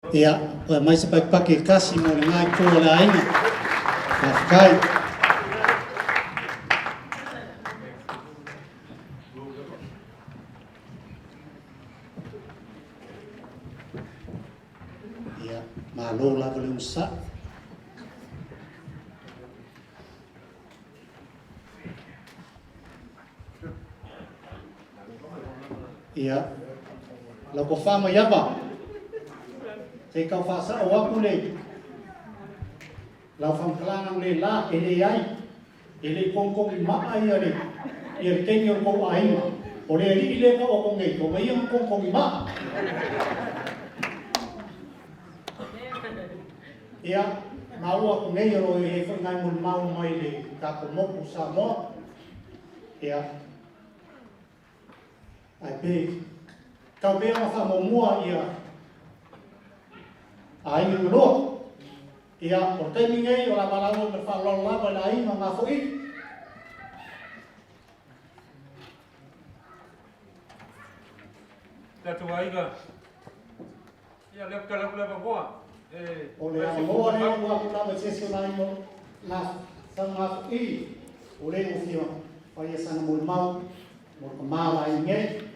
Ia, o mai se paki kasi mo le ngai ko le ainga. Kai. Ia, ma lo la le usa. Ia, la ko fama yaba. Te kau whasa o aku le. Lau whamkalangang le la e le ai. E le kongkong I maa ia le. E le kengi o kou ainga. O le li le ka o kongei. Ko mai ang kongkong I maa. Ia, maua kongei ro e he whangai mun mau mai le. Ka ko moku sa moa. Ia. Ai pe. Kau pēra whamomua ia. Ai ngolo ia o te mingai o la malawa me fa lo lava la ai ma foi ta tu ai ga ia le ka la ba boa o le ai mo le o la ma se se la mo na sa ma I o le o fio fa ia sana mo mau mo ka ma ai nge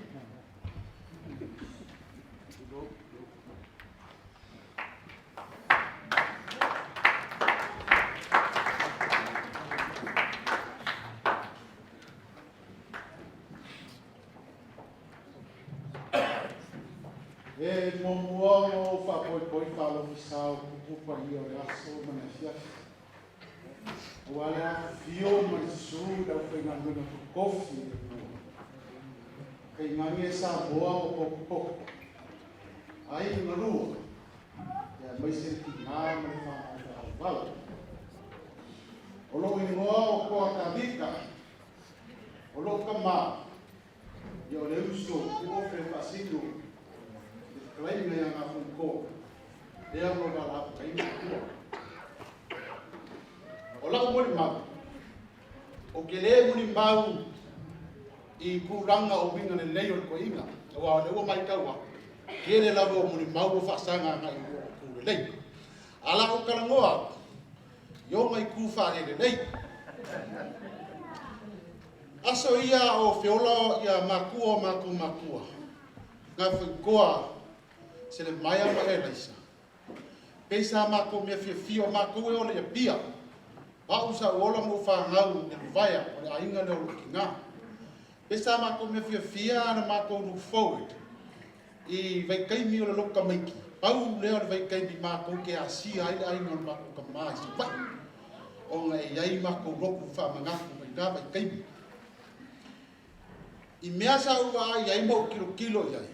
E momua o whapoi whalo fisao kupupa I o raso mana fia. O ala fio mai su da whenga nguna kofi e pua. Kei ngangi e sa boa o popo. Ai ngarua. Ia maise ki ngā mai whala. O lo ingoa o koa ka vika. O lo ka maa. Ia o le uso kuofe whasiku. Klaim na yang aku ko. Dia mo na la kai ko. Ola mo ni mau. O kele mo ni mau I kuranga o winga ne nei o ko inga. Wa le o mai kawa. Kele la mo ni mau fa sanga ngai ko le. Ala o kala ngoa. Yo mai ku fa le nei. Aso ia o feola ia makua makua. Nga koa se le mai ama e laisa. Peisa mako me fio mako e ole pia. Pa usa ola mo fa ngau ne vaya o le ainga le o kinga. Peisa mako me fia na mako no forward. I vai kai mi o le loka maiki. Pau le o vai kai mi mako ke asi ai le ainga mako ka mai se vai. O ngai ai mako roku fa manga ko ga vai kai. I mea sa ua ai ai mo kilo ai.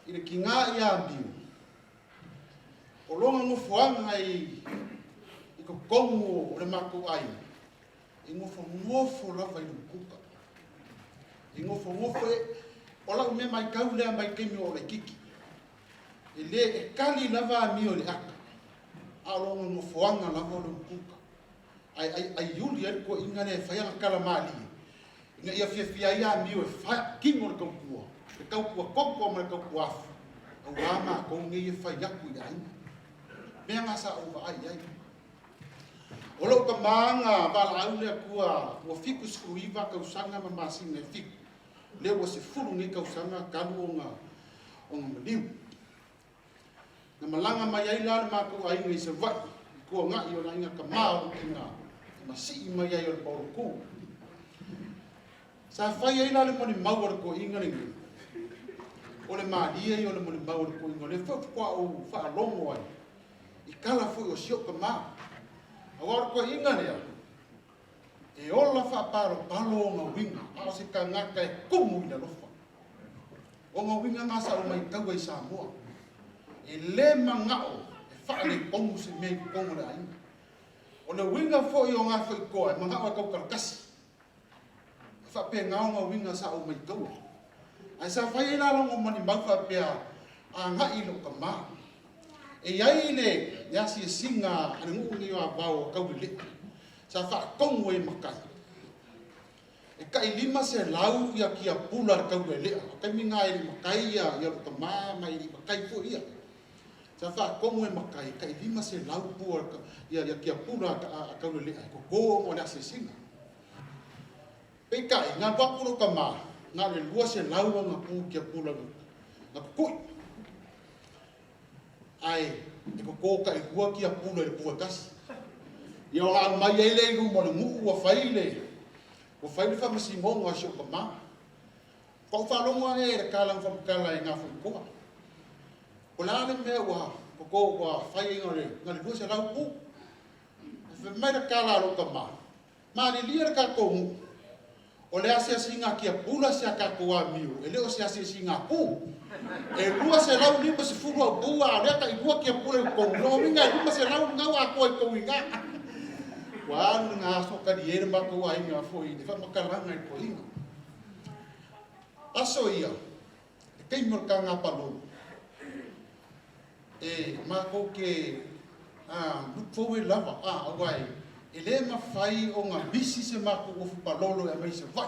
I le kinga I a biu. O longa ngufuanga I ko kongo o le mako ai. I ngofo lava I nukuka. I ngofo o lau me mai kau lea mai kemi o le kiki. I le e kali lava mi o le aka. A longa ngufuanga lava o le nukuka. Ai yuli e ko ingane whaianga kalamali. Inga ia fia ia mi o e whai kingo le kaukua. E kaukua koko ma kaukua afu. Au rama ko ngi e whai aku I ainga. Mea ngasa au wa ai ai. O lau ka maanga wala au lea kua ua fiku skruiva kausanga ma masina e fiku. Lea ua se furu ngi kausanga kalu o ngā maliu. Na malanga mai ai lana mako ai ngai se vai. Kua ngai o na inga ka maa ki ngā. Masi I mai ai o le pauro kū. Sa whai ai lale moni maua ko inga ringi. O le maalia I o le moni maua ko inga. Le whakua o whaalongo ai. I kala fui o sioka maa. Awar ko inga rea. E ola whaaparo palo o ngā winga. Ao se ka ngaka e kumu I na lofa. O ngā winga ngasa o mai tau ai Samoa. E le mangao. E whaale kongu se mei kongu le ainga. O le winga fo I o ngā whaikoa. E mangao e kau karakasi. Whape ngaonga winga sa o mai tau. Ai sa whai ila longo mani mau whapea a ngai lo ka maa. E iai le yasi e singa ane ngungi o a wao kau le. Sa wha kongo e makai. E kai lima se lau ia kia pula kau e lea. Kai minga e makai ia lo ka maa mai I makai po ia. Sa fa komo e makai kai lima se lau pua ia kia pura a kaule le ko ko o le asesinga. Pe kai nga pakuro kama nga le lua se lau nga pu kia pula nga koi. Ai e ko kai lua kia pula le pua kasi. Ia o mai ai le lu mo le mu wa faile. O faile fa masi mo nga sio kama. Ko fa lo mo e kala fa kala nga fu ko. O la le mea wa ko wa fai ngale lua se lau pu. Fe mai da kala lo kama. Ma le lia ka ko mu. O le ase singa kia pula se ka ko a miu. E le o se ase singa pu. E lua se lau lima se furu au bua. Le ka i lua kia pula ko no minga lima se lau ngau a ko i ko inga. Wa nga so ka di ere ma ko ai nga fo i. Fa makalanga i ko inga. Aso ia. Kei mo ka nga palo. E mako ke look forward lava awai ele mafai o nga bisi se mako o palolo e mai se vai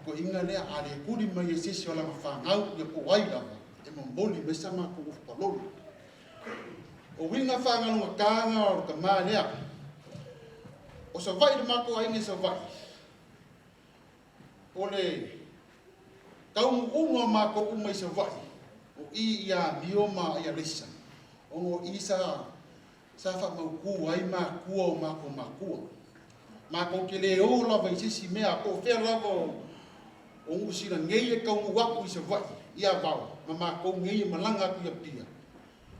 ko inga le ale kuri mai se se ola mafangau e ko wai lava e momboli me sa mako o palolo o winga fanga no kanga o ka mane o se vai de mako ai ne se vai ole kau uma mako umai se vai o ia bioma ia lisa o isa sa fa mau ku ai ma ku o ma ko ke le o la vai si mea ko fe la o usira ngei ka u wa ku se vai ia va ma ko ngei malanga ku ia pia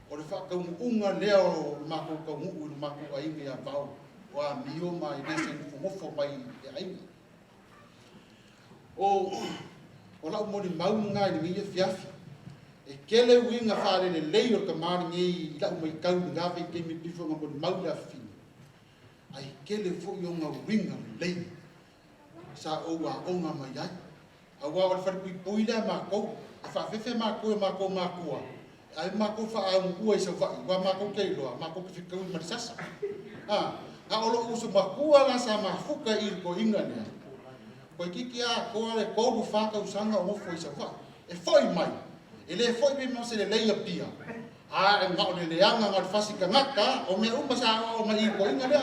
o le fa ka unga le o ma ko ka u ma ko ai ia va o a bioma ia lisa fo fo mai ai o la mo ni mau ngai ni ia fiafi e kele winga fare le leio ka mari ngi la mai kau nga ve ke mi pifo nga mo maula fi ai kele fo yo nga winga le sa o wa o nga mai ai a wa wa fa pi puila ma ko fa fe ma ko ai ma ko fa a ngu e sa va wa ma ko ke lo ma ko fi ko ma sasa a o lo usu ma ko la sa ma fuka il ko inga ne ko kiki a ko le ko fa ka usanga o fo sa va e foi mai ele foi bem mo se le leia pia ngau le anga ngal fasika ngaka o me uma sa o mai ko inga le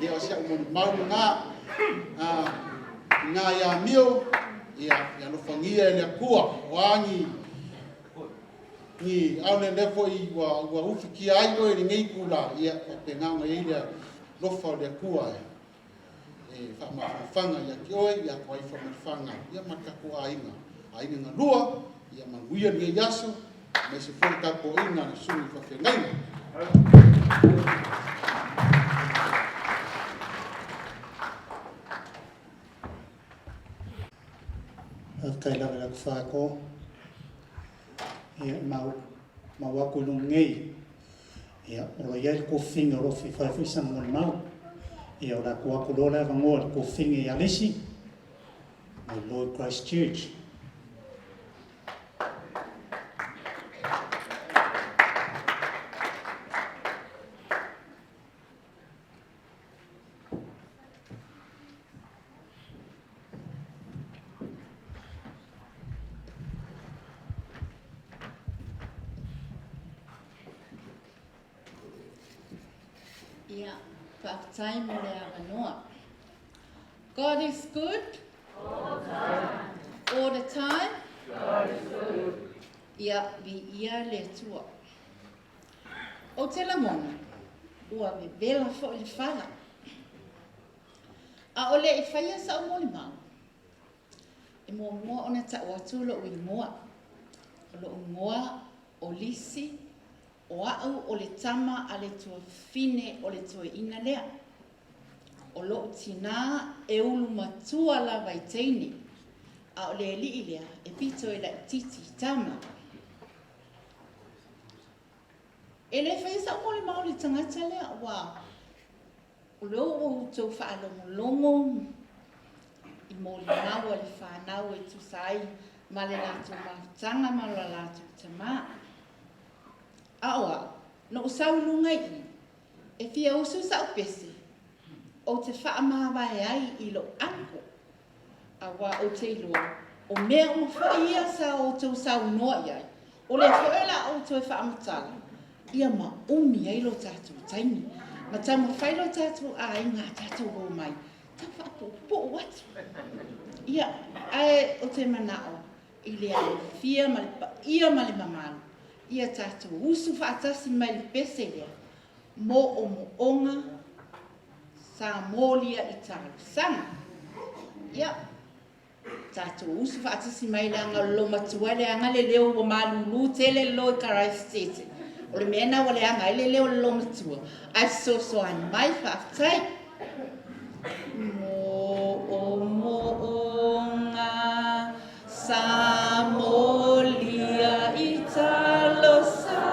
ia o sia mo mau nga ya mio ia no fangia le kua wangi ni au le foi wa ufiki ai o ni ngai kula ia te nga ngai le lo fa le kua fa ma fanga ya kioi ya ko ai fa ma fanga ia maka ko ainga nga lua ia manguia ni yaso me se for ka ko inga na sui fa fengai kai la fa ko ia mau aku ngei ia o ia ko finga ro fi fa sa mo mau ia ora ko aku lo la ngol ko finga ia lesi my Lord Christ Church. God is good all the time. God is good. Ia vi ia le tua. O te la mona, ua me vela fo le fala. A ole e whaia sa o mole mau. E mua ona ta o atulo o i mua. O lo mua o lisi, o au o le tama a le tua fine o le tua ina lea. O lo tina e ulu matua la vai teini. A o le li lea e pito e la titi tama. E le whaia sa o mole mau le tangata lea wa. O leo o tau whaalongo i mōli naua le whanau e tusai ma le lātou mautanga ma la lātou tamā. Aoa, no usau lunga i, e fia usu sa upese, o te whaamawai ai i lo anko. Awa o te iloa, o mea o whaia sa o tau sau noa iai, O le whaela o toi whaamatala. Ia ma umi ai lo tātou taini. Ma tama whailo tātou a inga tātou ho mai. Ta whaapo watu. Ia, ai o te manao. I le au fia ma le pa, ia ma le mamalu. Ia tātou usu whaatasi mai le pese lea. Mo o mo onga sa molia i tālu sanga. Ia, tātou usu whaatasi mai le anga lo matua le anga le leo o malulu te le lo i Christchurch. O le mena o le anga le leo lo matua. Ai so an mai whaatai. Mo o mo onga sa molia i tālu sanga.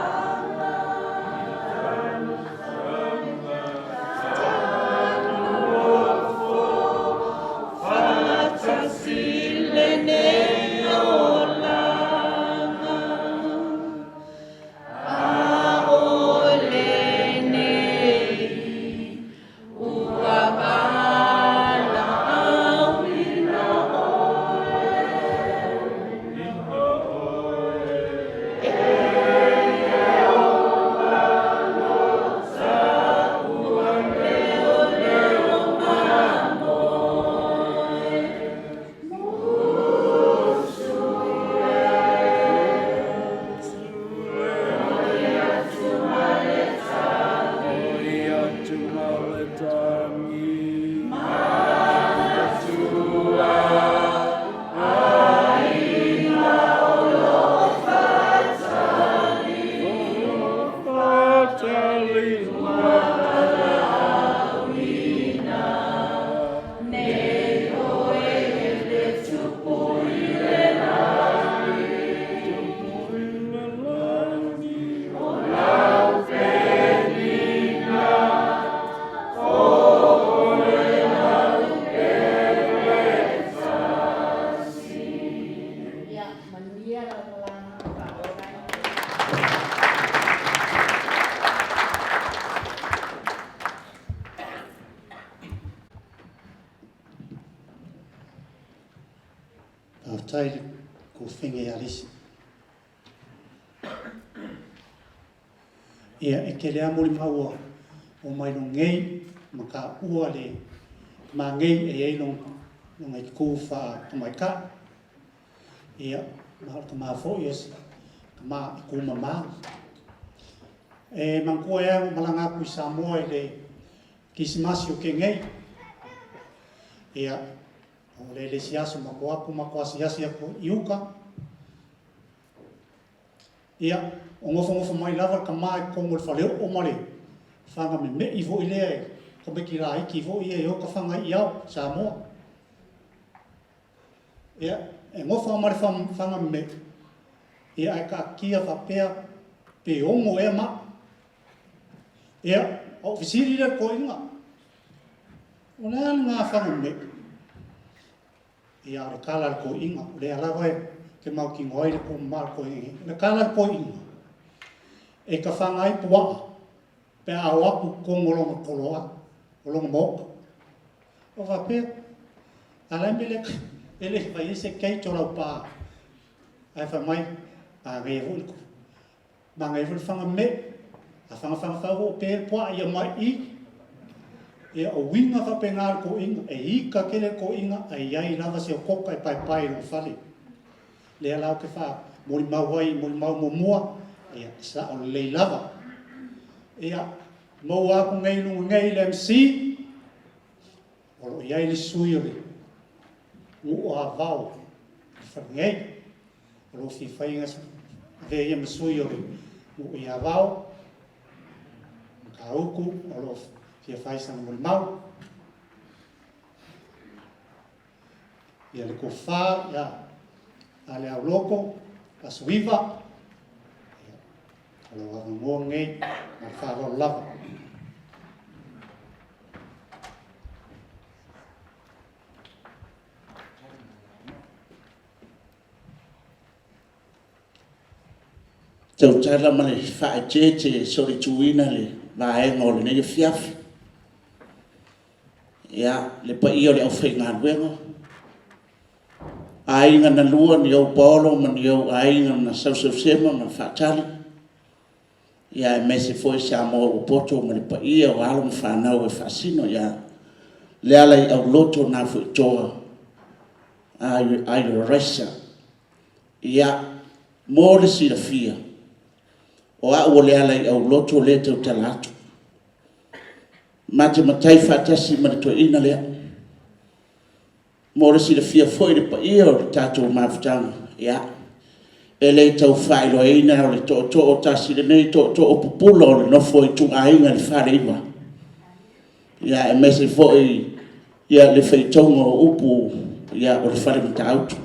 Tai ko whinge alisi. Ia e ke lea mori maua o mai no ngei ma ka ua le ma ngei e ei no ngai ku wha ka mai ka. Ia ma ka ma fo yes ka ma ku mama. E man ko e malanga ku Samoa le kisimasi o ke ngei. Ia o le le siaso ma ko asiasi ko iuka. Ia o ngofo mai lava ka mai ko ngol faleo o mare. Fanga me i vo i le ko me ki rai ki vo i e o ka fanga i au Samoa. Ia e ngofo mare fanga me. Ia e ka kia fa pea pe ongo e ma. Ia o visiri le ko inga. O le nga fanga me. Ia re kala ko inga le ala vai ke mau ki ngoi le ko mar ko inga le kala ko inga e ka fanga ai pua pe a wa ku ko ngolo ko loa lo mo o va pe ala mele ele vai se kai to pa ai fa mai a ve vul ko ma ngai vul fanga me a fanga fa o pe pua ia mai I e o winga fa pengar ko inga e ika kele ko inga ai ai lava se o koka e pai no fale le ala o ke fa mori mawai mori mau moa e sa o le lava e a mo a ko ngai lu ngai le MC o ia le suire o a vau fa ngai o fi fa inga ve ia me suire o ia vau ka uku o Ia fai sang mol mau. Ia le ko fa ia ale au loko a suiva. Alo wa mo ngai ma fa ro lava. Tau tala male fa che sori tuina le la e ngol ne fiaf. Ya le pa io le ofenga luego ainga na lua ni au polo ma ni au ainga na sausema ma whaatali. Ia e mese foi sa mo o poto ma le pa ia o alo mwhanau e whaasino ia lealai au loto na fu toa ai resa. Ia mo le sira fia o a o lealai au loto le tau talatu. Mate matai whaatasi ma le to ina lea. Mo le sira fia foi le pa ia o le tatou mawhitanga. Ia e le tau whaelo e ina o le to o tasi le nei to o pupula o le nofo i tunga inga le whare iwa. Ia e mese foi ia le whaitonga o upu ia o le whare mta autu.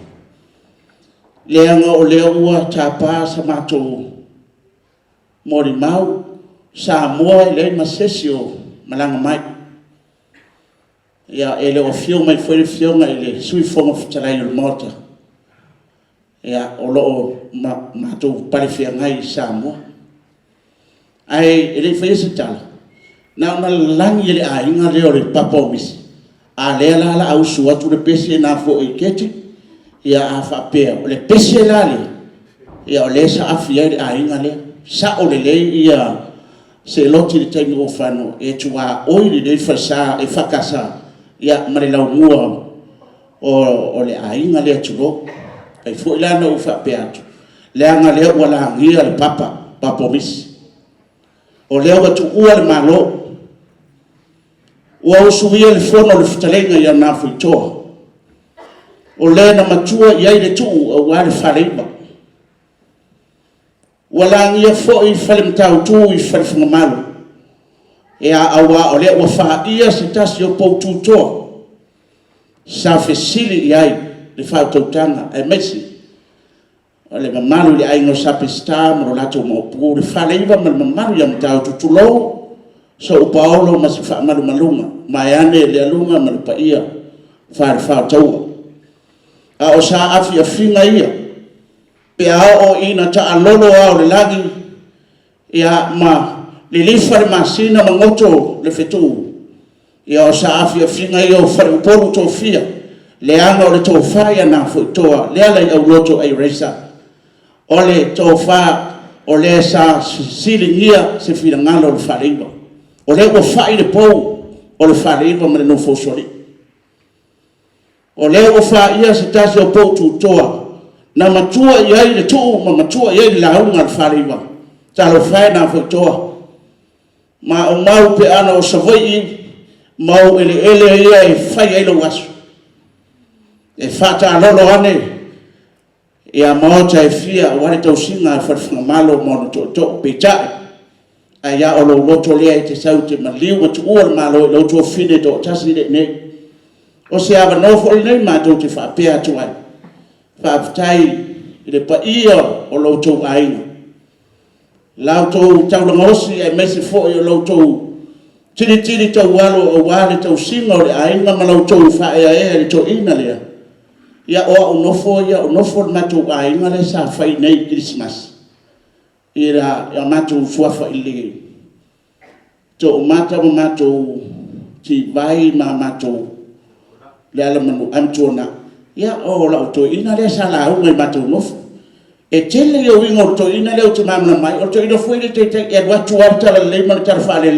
Leanga o lea ua tāpā sa mātou mori mau sa mua i le masesi o malanga mai. Ia e le o fio mai foi le fionga i le sui fonga fitarai o le mota. Ia o loo mātou parewhia ngai sa mua. Ai e le whaia se tala. Na ona langi e le a inga leo le papa o misi. A lea la au suatu le pesi e nā fo i keti. Ia a whapea o le pesi e la le. Ia o le sa awhia le a inga lea. Sa o le lei ia se loti le taimi o whano. E tua oiri le whasa e whakasa. Ia mare lau mua o le a inga lea turo. Ai fo ila no fa peato le anga le wala ngia le papa o misi o le wa tu ua le malo ua usuia le fono le fitalenga ia na fuitoa o le na matua ia le tu o wa le fareiba wala ngia fo i fale mtau tu i fale funga malo e a awa o le wa fa ia se tasi o pou tu toa sa fesili iai le fa tautanga e mesi ole mamalu le aingo sape sta mo lato mo pu le fa leiva mal mamalu ya mtau tutulo so paulo mas fa malu malunga maiane le alunga mal pa ia fa tau a o sa afia finga ia pe a o ina ta alolo a le lagi ia ma le lifa le masina mangoto le fetu ia o sa afia finga ia o fa poru to fia le anga o le tō whaia nā whuitoa, le alai au loto ai reisa. O le tō wha, o le sa sili ngia se whira ngalo o le whareiwa. O le ua whai le pou, o le whareiwa ma le no fosori. O le ua whaia se tasi o pou tū toa, na matua i ai le tū, ma matua i ai le launga le whareiwa. Tā lo whai nā whuitoa. Ma o mau pe ana o savoi i, mau ele ia e whai ai lo wasu. E fata lolo ane e a maota e fia o ane tau singa e wharwhanga malo mono to peitai a ia o lo loto lea i te sau te maliu atu ua malo e loto fine to tasi le nei o se awa nofo le nei mātou te whapea tu ai whaapatai i le pa ia o loto ainga lautou tau langosi e mese fo i o loto tiri tau walo o wale tau singa o le ainga ma lautou whaea e le to ina lea ia o nofo matu ai ngale sa fai nei Christmas ira ya matu fuafa ile to matu ti vai ma matu le ala manu antona ia o la to ina le sala u mai matu nofo e tele yo wingo to ina le to mamna mai o to ina foi te e wa tu alta le man tar fa le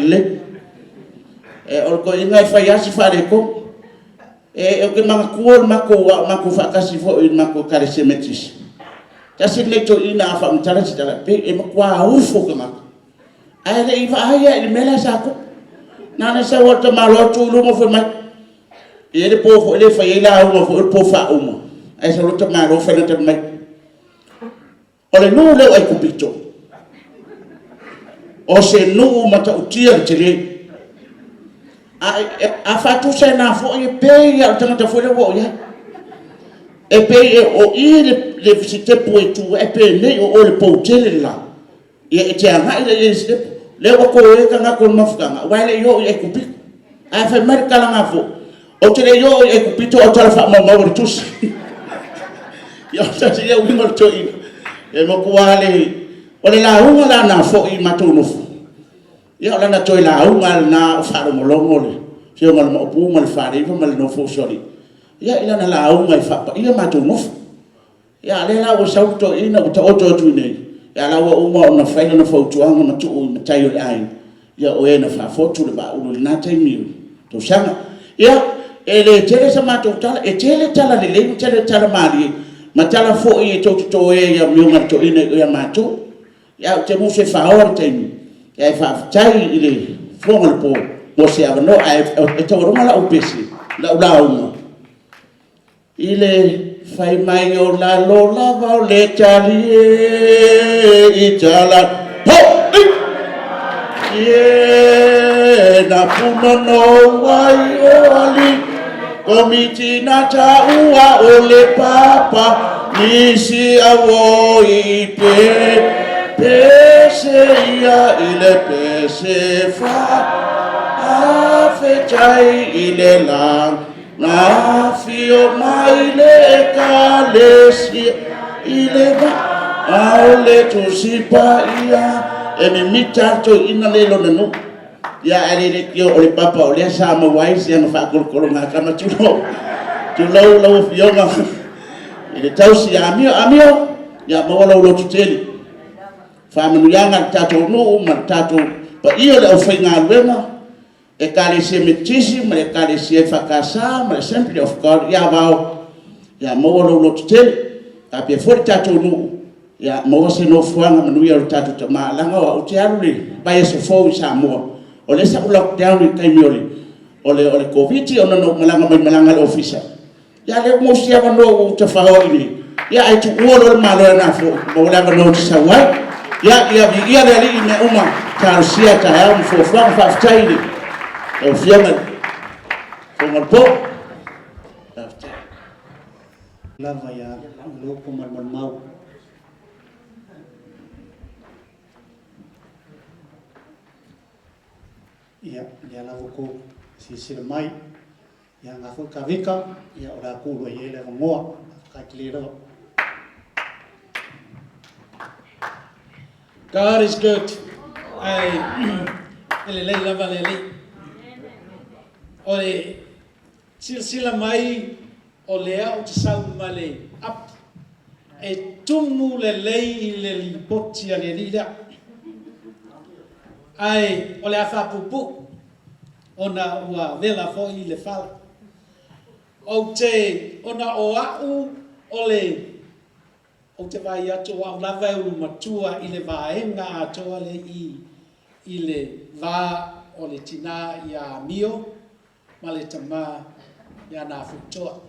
e o ko ina fa ya si fa le ko e o ke manga kuol mako fakasi fo i mako kare semetis tasi leto ina fa mtara sitala pe e makwa ufo ke mako ai le iva ai le mela sako nana sa wata maloto lu mo fo mai e le po le fa ila mo fo po fa umo ai sa wata malo fa na mai ole no le ai kupito o se no mata utia tele a fatu se na fo e pe ya tanga fo le wo ya e pe o i le visite poetu e pe ne o le potele la e te anga ile le wo ko e kanga ko mafkanga wa le yo e kupi a fa mer kala nga fo o te le yo e kupi to o tala fa mo mo tus yo sa se yo wingo to i e mo ko wale o le la hunga la na fo i matu no ia la na toi la unga na fa mo longo le fio mal mo pu mal fa ri mal no fo sori ia ila na la au ngai fa ia ma tu ngof ia le la o sau to ina o ta oto tu nei ia la o uma ona faina na fotu anga na tu na tai o ai ia o ena fa fotu le ba u na tai mi to sanga ia ele tele sa ma to tala e tele tala le tele tala mali ma tala fo i to e ia mi ma to ina ia ma to ia te mo se fa or te ia fa tai ile fo mal po mo se ava no ai e to ro mala o pesi la uma ile fai mai o la lola va le tali e tala ho ye na puno no wai o ali komiti na ta ua o le papa nisi awo i pese ia ile pese fa a fechai ile lang na fio mai le kalesia ile ba aole to sipa ia e mi mita to ina le lo no ya ale kio ole papa ole sa ma wai se na fa kol kol na kama tu lo fio ma ile tausi amio ya ma wala lo tuteli fa manu yanga tato no ma tato pa io le ofinga luema e kale se metisi ma le kale se fakasa ma sempre of God ya vao ya mo lo tuteli a pe for tato no ya mo se no fuanga manu ya tato ta ma langa o te arule ba eso fo sa mo o le sa lockdown i kai mioli ole covid ona no malanga officer ya le mo sia no te fa ni ya ai tu lo malo na fo mo la no sa wa ya le ali me uma ta sia ta ya mo fo fa taili o fianga ko mo po lava ya lo ko mal mau ya la ko si mai ya ngafu kavika ya ora ku lo ye le ngoa ka klero. God is good. Ele lava lele. Ole silsila mai o lea o te sau male up e tumu le lei le lipoti a le lida ai o le afa pupu ona ua vela fo i le fala o te ona o au o te vai atu wa lava e matua i le vaenga atoa le i le va o le tina ia mio ma le tama ia na futoa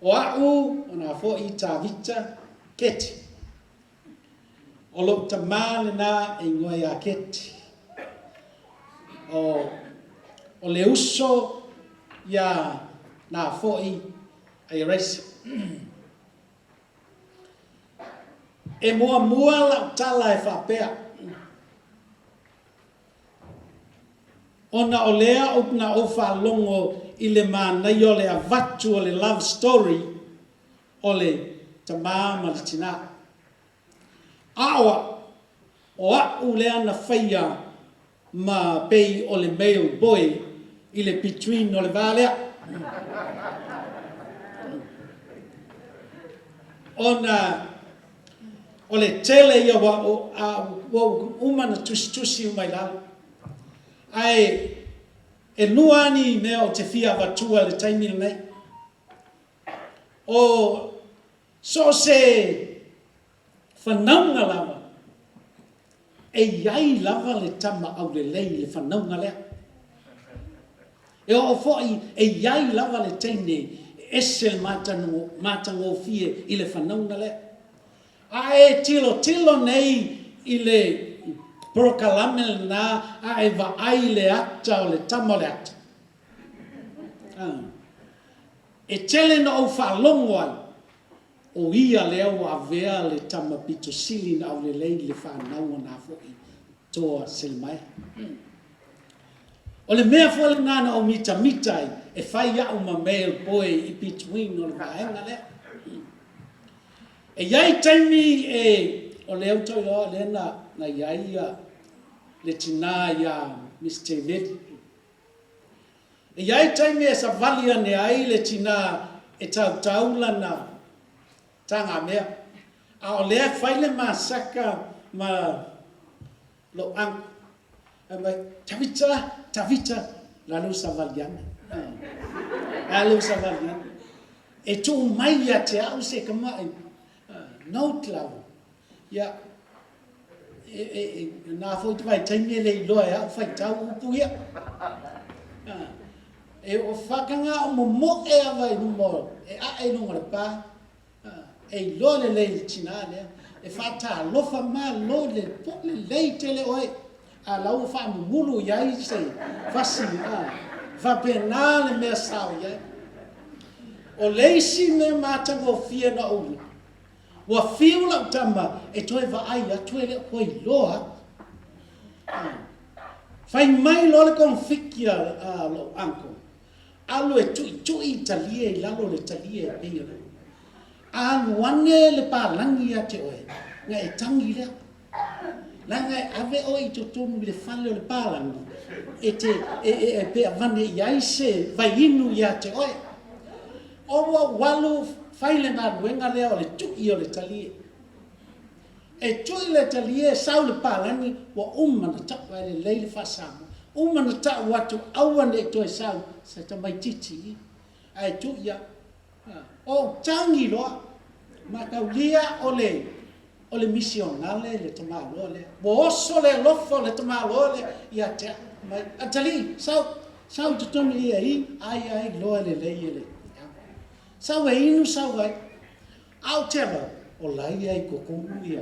o au ona fo i ta vita keti o lo tama le na e ngoa ia keti o le uso ia na fo i ai resi e mua la tala e whapea. Ona o lea o na o whalongo i le mānei o le avatu o le love story o le tamā malitina. Awa o au lea na whaia ma pei o le male boy i le between o le vālea. Ona o le tele ia wa umana tusi umai lalo. Ai e nuani mea o te fia vatua le taimi nei. O so se whanaunga lava. E iai lava le tama au le lei le whanaunga lea. E o foi e iai lava le taimi ese matango fie i le whanaunga lea. Ae tilo nei i le prokalame na ae va ai le ata o le tamo le ata. E tele na o whalongo ai o ia leo a vea le tama pito sili na au le lei le whanau na fwoi toa silmai. O le mea fwole nana o mita e whai au ma male boy i between o le vaenga lea. E iai taimi o leo toi loa le na iai le tina ia Mr. David. E iai taimi e sa vali ane ai le tina e tau na tanga mea. A o lea whaile ma saka ma lo ang. E mai, tawita, lalu sa vali ane. Lalu sa vali ane. E tu mai ya te au se kamai. Nau tlau. Ya, nā fo te vai taimi e le loa e au whai tau upu ia. E o whakanga o mo e awai mo e a e nunga le pā. E loa le le tina lea. E whata lofa mā lo le po le lei tele oe. A lau wha mulu iai se whasi. Whapena le mea sao iai. O leisi me mātanga o fia na ulu. Wa fiu lau tama e toe wa ai a toe le hoi loa. Whai mai lo le konfikia lo anko. Alo e tui talie i lalo le talie e pia. Alo ane le pālangi a te oe. Nga e tangi lea. Langa e ave o i totonu i le whale o le pālangi. E te e pia vane i aise vai inu i a te oe. Owa walu whaile ngā ruenga lea o le tui o le talie. E tui le talie sau le pālangi wa umana tapu ai le leile whasamu. Umana tapu watu awane e toi sau sa tamai titi. Ai tui ia. O tangi loa. Makau lia o le misionale le tamalo le. Bo oso le lofo le tamalo le ia te mai. Atali, sau tutonu ia i ai loa le leile le. Sau e inu sau ai. Au tera o lai ai kokongu ia.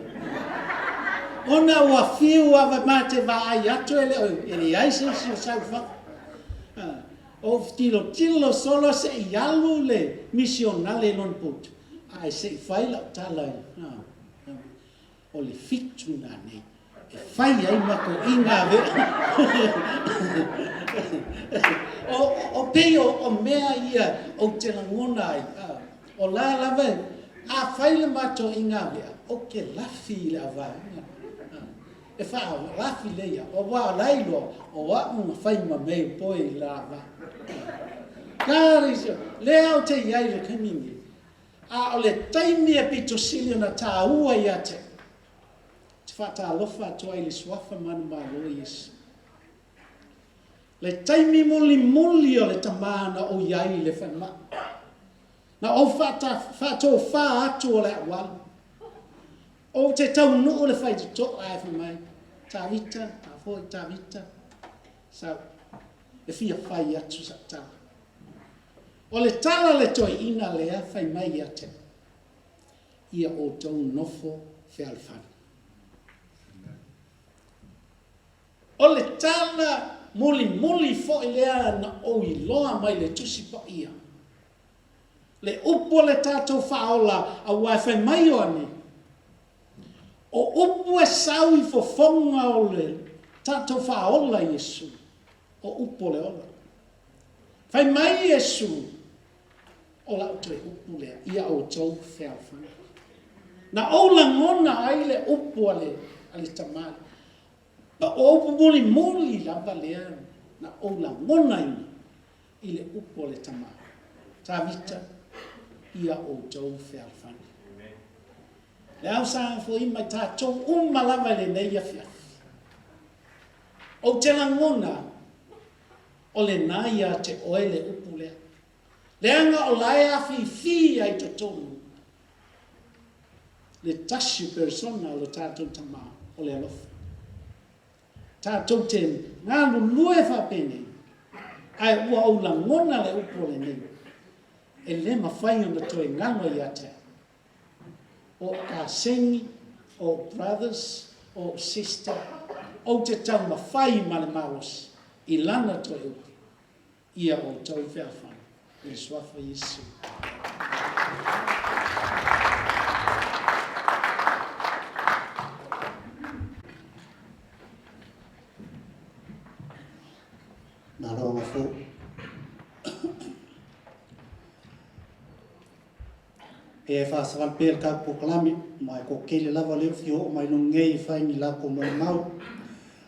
Ona ua fiu ava mate va ai atu ele ai se sau fa. O tilo solo se ialu le misionale non put. Ai se fai la tala. O le fitu na nei. E fai ai mako inga ve. O peo o mea ia o te langona ai. O la lava a faile mato inga vea. O ke lafi le avai. E wha lafi leia. O wa lailo o wa unga fai ma mei poi la ava. Kari sio. Lea o te iai le kamingi. A o le taimi e pito silio na ta ua ia te. Te whata alofa atoa i le swafa manu malo Yesu. Le taimi muli o le tamana o iai le whanma. Na o whato wha atu o le awalu. O te tau nuu le whai te to ai whamai. Tawita, a fōi tawita. Sau, e fia whai atu sa tau. O le tala le toi ina lea whai mai ate. Ia o tau nofo whealwhana. O le tala muli fo lea na o i loa mai le tusi po ia. Le upo le tātou whaola a wai mai o ane. O upo e sau i fofonga o le tātou whaola Yesu. O upo le ola. Whai mai Yesu. O la uto e upo lea. Ia o tau whawhana. Na ola ngona ai le upo ale tamale. Pa o upo muli lava lea. Na ola ngona ina. I le upo le tamale. Tawita. Ia o tau whewhana. Le au sa fo i mai tātou malama le nei a whia. O te langona, o le nai a te oe le upu lea. Le anga o lai a fi ai te tonu. Le tashi persona o le tātou tama o le alofa. Tātou te ngānu lue whapene. Ai ua o langona le upu le nei. E le mawhai ona toi ngano i atea. O kāsengi, o brothers, o sister, o te tau mawhai ma le maos, i lana toi upi, ia o tau whewhana, i swafa Yesu. Nā ronga fō. E whaasawan pēr ka poklami, mai ko kele lava leo fio o mai no ngei whai ni la ko mai mau.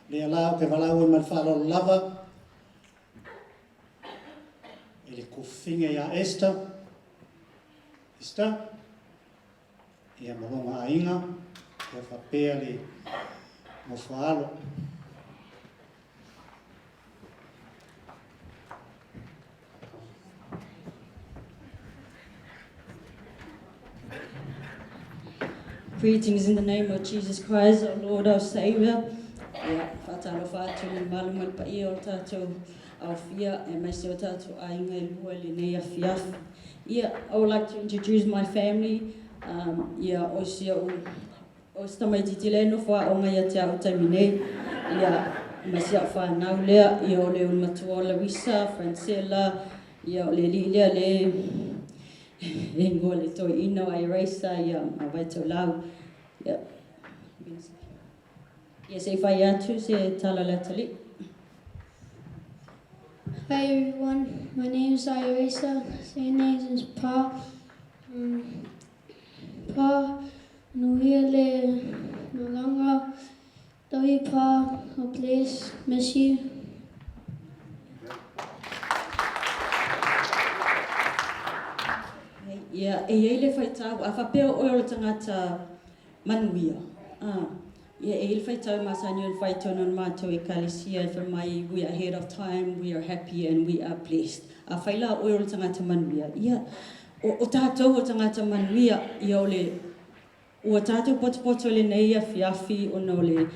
Lea lao ke walau e man whaalo lava. e le kufinga ia Esther. Esther, ia malonga ainga, ia whapea le mo whaalo. Greetings in the name of Jesus Christ, our Lord, our Savior. Ia whatalo whātu ni malumal pa ia o tātou au fia e maise o tātou ainga I lua le nei a fiafu. Ia, I would like to introduce my family. Ia osia o stamaiti leno wha o ngai atia o taimi nei. Ia maise a whanau lea, ia o le matua Larissa, Francella, ia o le lilea le e ngoa le toi ino ai reisa ia a vai tau lau. Ia. Ia se whai atu se tala la tali. Hi everyone, my name is Irisa. Name is Pa. Pa, Nuhile, Nalanga, Doi Pa, a place, miss you. Ia, e ele whai tau, a whapea o ero tangata manuia. Ia, e ele whai tau masani o whai tono mātou e kalisia, for mai, we are ahead of time, we are happy and we are blessed. A whaila o ero tangata manuia. Ia, o tātou o tangata manuia, ia o le, o tātou poto le nei a fiafi o no le,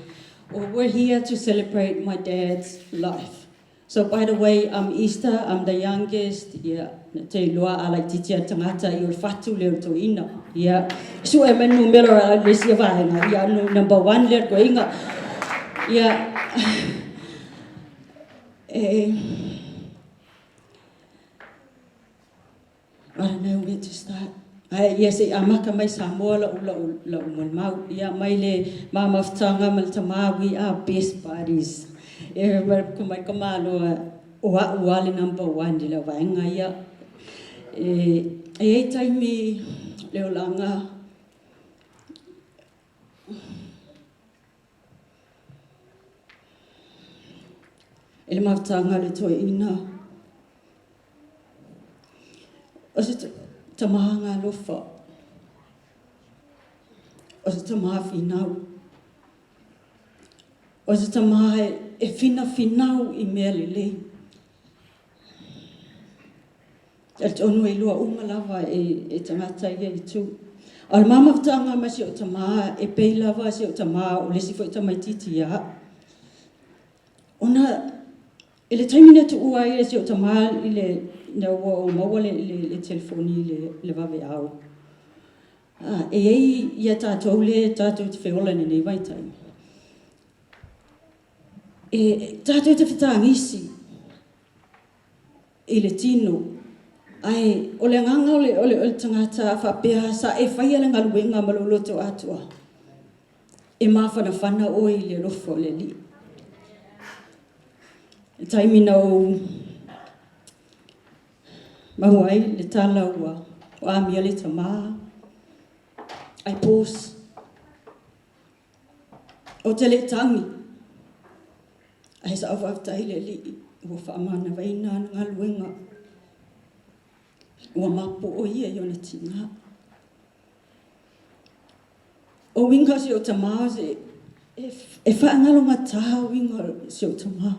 we're here to celebrate my dad's life. So by the way, I'm Easter, I'm the youngest. Yeah, te loa ala titia tangata I o fatu leo to ina. Yeah, so e menu melo ala lesi vaenga. Yeah, no number 1 leo ko inga. Yeah. I don't know where to start. Yes, amaka mai Samoa la mau. Yeah, mai le mama ftanga mal tama, we are best buddies. Kumai kamalo wali number 1 di la vaenga ia e taimi leo langa ele maftanga le toi ina o se tamanga lofa o se tamaha finau o se tamaha e finau I mea lelei. E tonu e lua lava e tangata ia I tu. O le mama wtanga ma si o tamaa e pei lava si o tamaa o lesi fo I tamaititi ia. Ona, e le taimina tu ua ia si o tamaa I le na ua o maua le telefoni le vave au. E ei ia tātou le tātou te whiola nei vai taimi. E tātou te whetangisi I le tino. Ai, o le nganga o le tangata whapea sa e whaia le ngaluenga maloloto atua. E mawhana oi le rofo le li. E taimina o mauai le tala ua o amia le tamaa. Ai pos. O te le tangi. Ai sa awhaftai le li ua whaamana waina ngā luenga. Ua mapo o ia I ona tinga. O winga si o tamaa se e whaangalo ngā taha winga si o tamaa.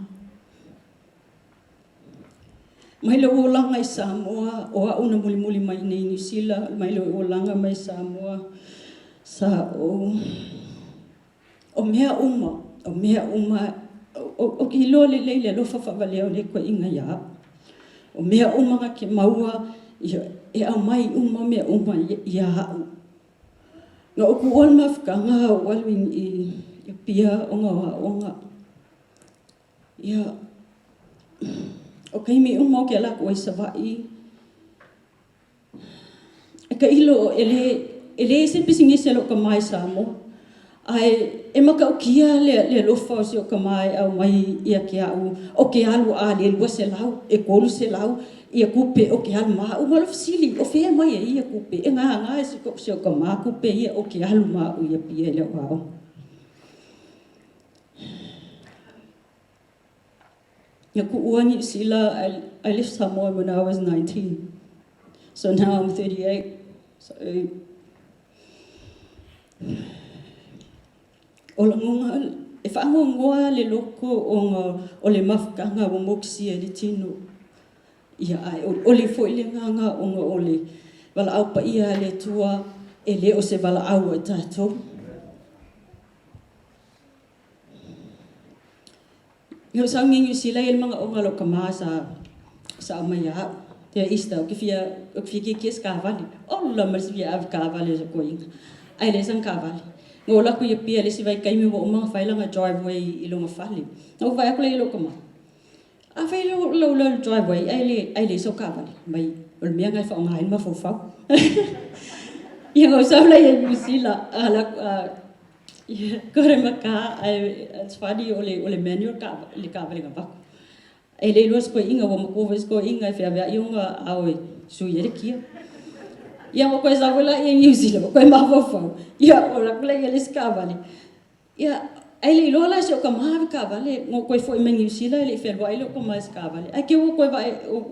Mai le uolanga I Samoa, o a una muli mai nei New Zealand, mai le uolanga mai Samoa, sa o mea uma, o ki lo le leile lofa whawaleo le koe inga ia. O mea umanga ke maua, e au mai uma mea uma ia hau. Nga o ku ol mawhikanga o walwing I pia onga. Ia, o kaimi uma o ke ala koe savai. E ka ilo ele se pisingi se lo ka mai Samoa. Ai e maka o kia le lofa o si o ka mai au mai ia ke au o ke alu a le lua se lau e kolu se lau ia kupe o ke alu maa o malo fasili o fea mai e ia kupe e ngā e si o ka maa kupe ia o ke alu maa o ia pia le wao. Uangi Sila, I left Samoa when I was 19. So now I'm 38. So, if I'm going to loco o le mafkanga o moksi e le tino, ia ai, o le foilenganga o le wala au pa ia le tua e le o se wala au e tātou. Ngau sa ngingi sila il mga o ngalo kama sa amaya. Te ista o kifia ki skavali. O la marsivia av kavali sa koinga. Ai le sang kavali. Ngau la kuya pia le si vai kaimi mo mga failanga driveway ilo nga fali. Ngau vai ako le ilo kama. A fai lo driveway ai le so kavali. Mai ol mia ngai fa ngai ma fo fa. Ngau sa la ye sila ala kore maka ai fadi ole manual ka le kavali ka ba. Ai le los ko inga wo mo ko inga fa va yunga au su ye kia. Ia mo ko sa wala ye New Zealand ko ma fo fa. Ia ola kula ye le skavali. Ia ai le lo la so ka ma ka vale mo ko fo me New Zealand le fa wa ile ko ma skavali. Ai ke wo ko va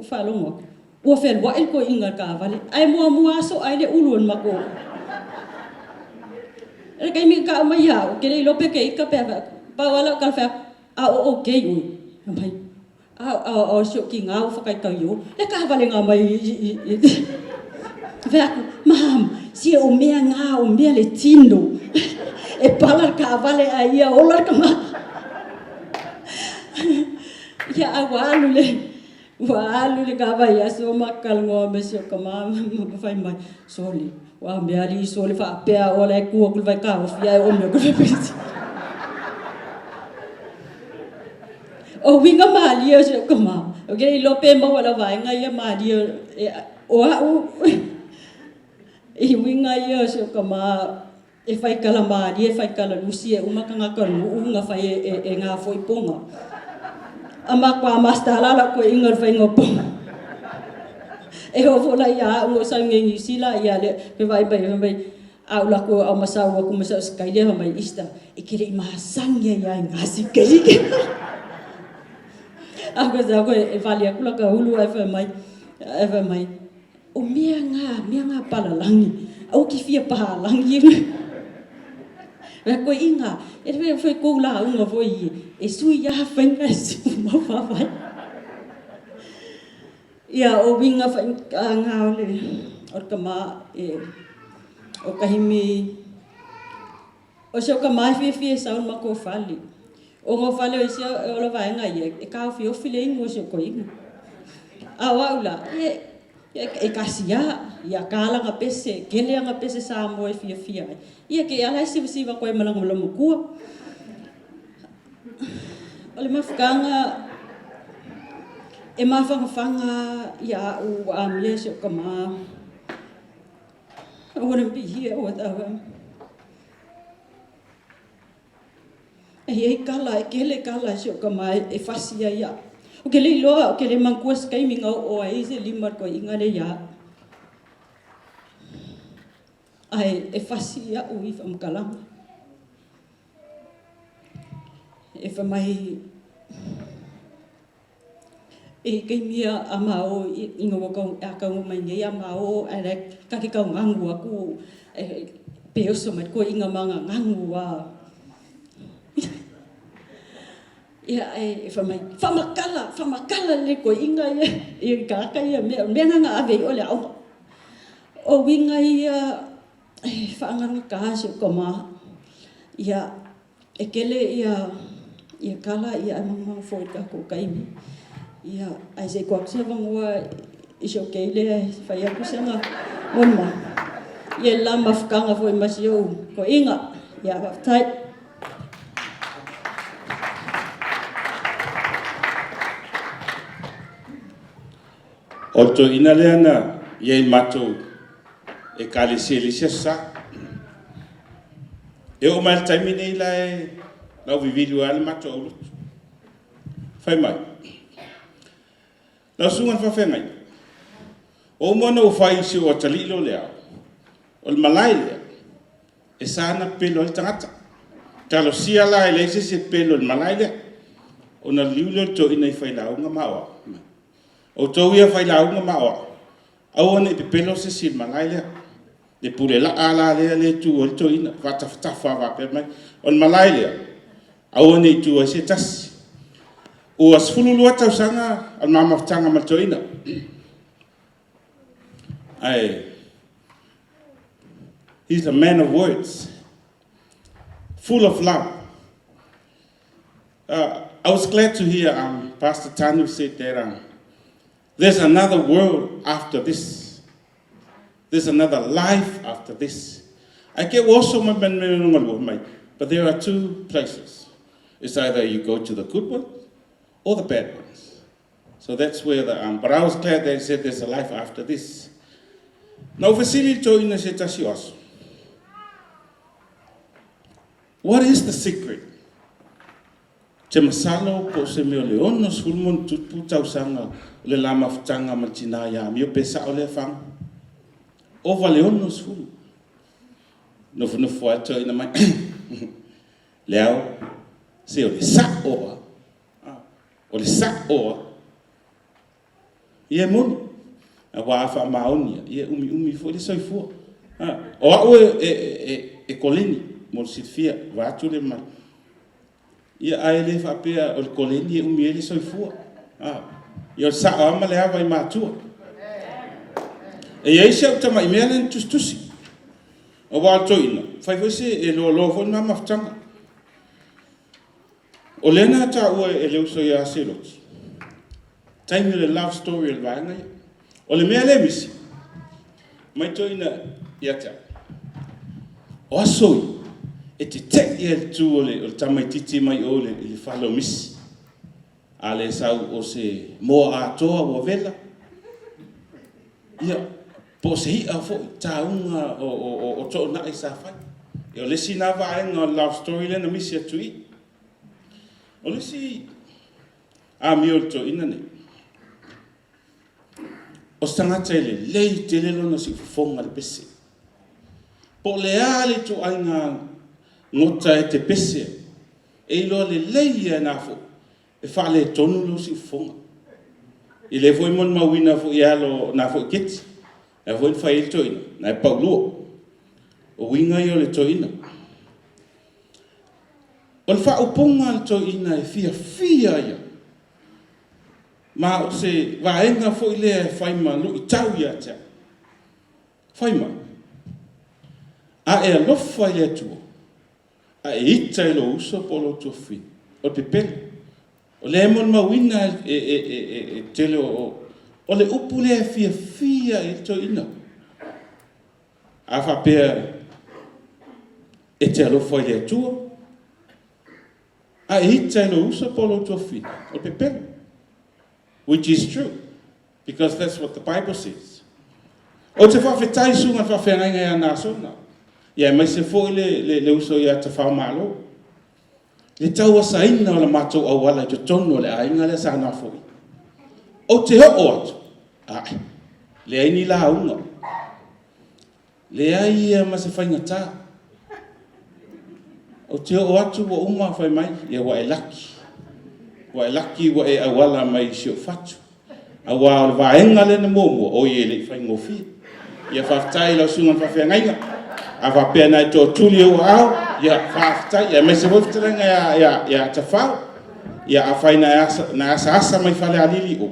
fa lo mo. O fa wa il ko inga ka vale. Ai mo aso ai le ulun ma ko. E kai mi ka mai ha ke le lope ke ka pe pa wala ka fa a o ke u mai a so ki nga fa kai ka yo le ka vale nga mai fa mam si o me nga o me le tino e pala ka vale ai o la ka ma ya awalu le ka va ya so makal ngo me so ka ma fa mai soli wa me ali so le fa pe o le ku ku vai ka o fia o me ku pe o winga mali o so kama o ke lo pe mo wala vai nga ya mali o e winga ya so kama e fai kala mali e fai kala lusi e uma kanga ka lu nga fai e nga foi ponga ama kwa mastala la ko ingar fai ngopo e ho fola ya o sa ngi sila ya le pe vai au la ko au masawa ko masa skai le mai ista e kire masang ya ngasi kali ako za ko e vali akula ka hulu e mai o mia nga pala langi au ki fia pa langi ko inga e foi ko la unga foi e sui ya fenga su ma fa vai ia o winga fa nga ole o kama e o kahimi o so kama fi sa ma ko fali o ngo fali o so o lo vai nga ye e ka fi o file ngo so ko inga a waula e kasia ia kala nga pese kele nga pese sa mo e fi ia ke ala si va ko e malang mo ku ole mafkanga e mafanga ia o amle so kama I wouldn't be here without him. E kala e kele kala so kama e fasia ia. O ke le loa o ke le mangkuas kai minga o ai se limar ko inga le ia. Ai e fasia o i fam kalang. E fa mai e kai mia amao inga wako aka mai ngai amao ale ka ki ka ngangu aku pe oso mai ko inga manga ngangu wa ia e fa makala le ko inga e ka ka ia me nga ave ole au o winga ia fa ngang ka so koma ia ekele ia kala ia mama foi ka ko kai ia ai se ko se vangua iso keile fai aku sanga mama ia la mafkanga foi masio ko inga ia tai o to ina leana ia mato e kali seli sesa e o mal taimine lai la vividu al mato fai mai la sungan fa fengai o mona o fai si o talilo lea o malai lea e sana pelo al tangata talo sia la ele se pelo al malai lea ona liule to ina fai launga mawa o to ia fai launga mawa au ne pepelo se sil malaile le pule la ala le tu o to ina fata fa va pe mai on malaile au ne tu o se tas o asfulu lo ta sanga al mama tanga ma to ina ai he's a man of words full of love. I was glad to hear Pastor Tanu said that there's another world after this. There's another life after this. I get also but there are two places. It's either you go to the good ones or the bad ones. So that's where but I was glad they said there's a life after this. Now, Vasily Toina said, what is the secret? Te masalo po se meo leono sulmon tupu tau sanga le lama ftanga matina ya mio pesa ole fang. Ova leono sul. No fuato ina mai. Leo se ole sa oa. Ole sa oa. Ie moni. A wafa maonia. Ie umi fo le soifua. O au e koleni. Mo sifia watu le mai. Ia aile fa pea o koleni umi ele soifua. Ia sa ama le ava I matua. E ia sia tama I mele tustusi. O wa toina. Fai foi se e lo fo na maftanga. O lena ta o e le uso ia selot. Time the love story el vanga. O le mele misi. Mai toina ia ta. O asoi. E te te ia tu o le tamaititi mai o le whalo misi. A le sau o se moa atoa o vela. Ia, po se hia fo taunga o to na I sa fai. E o le sina vaenga love story le na misi atui. O le si a mi o to ina ne. O stangata ele lei te lelo na si fonga le pese. Po le ale tu ainga ngota e te pese e ilo le leia na fo e fa le tonu lo si fonga I le foi mon mawina fo ia lo na fo kit e foi fa il toina na e paulo o winga yo le toina o fa uponga le toina e fia ia ma se va enga fo ile fai ma lu tau ia ta fai ma a e lo fa ia tu a ita lo uso polo tofi o pepele o le mon mawina e tele o le upule fia e toina a fa pe e te lo foi le tu a ita lo uso polo tofi o pepele which is true because that's what the Bible says o te fa fetai sunga fa fenga ia na sona ia mai se foi le uso ia te whao malo. Le tau asaina o le matou awala I te tonu le ainga le sa na foi. O te ho atu. Le aini la unga. Le ai ia ma se whainga tā. O te ho atu wa uma whai mai ia wa e laki. Wa e laki wa e awala mai si o fatu. A wa vaenga le na momo o ie le whaingo fi. Ia whaftai la sunga whawhiangainga. Ava pena I to tuli o au ya fafta ya mese woftranga ya tafau ya afaina na asa mai fale alili o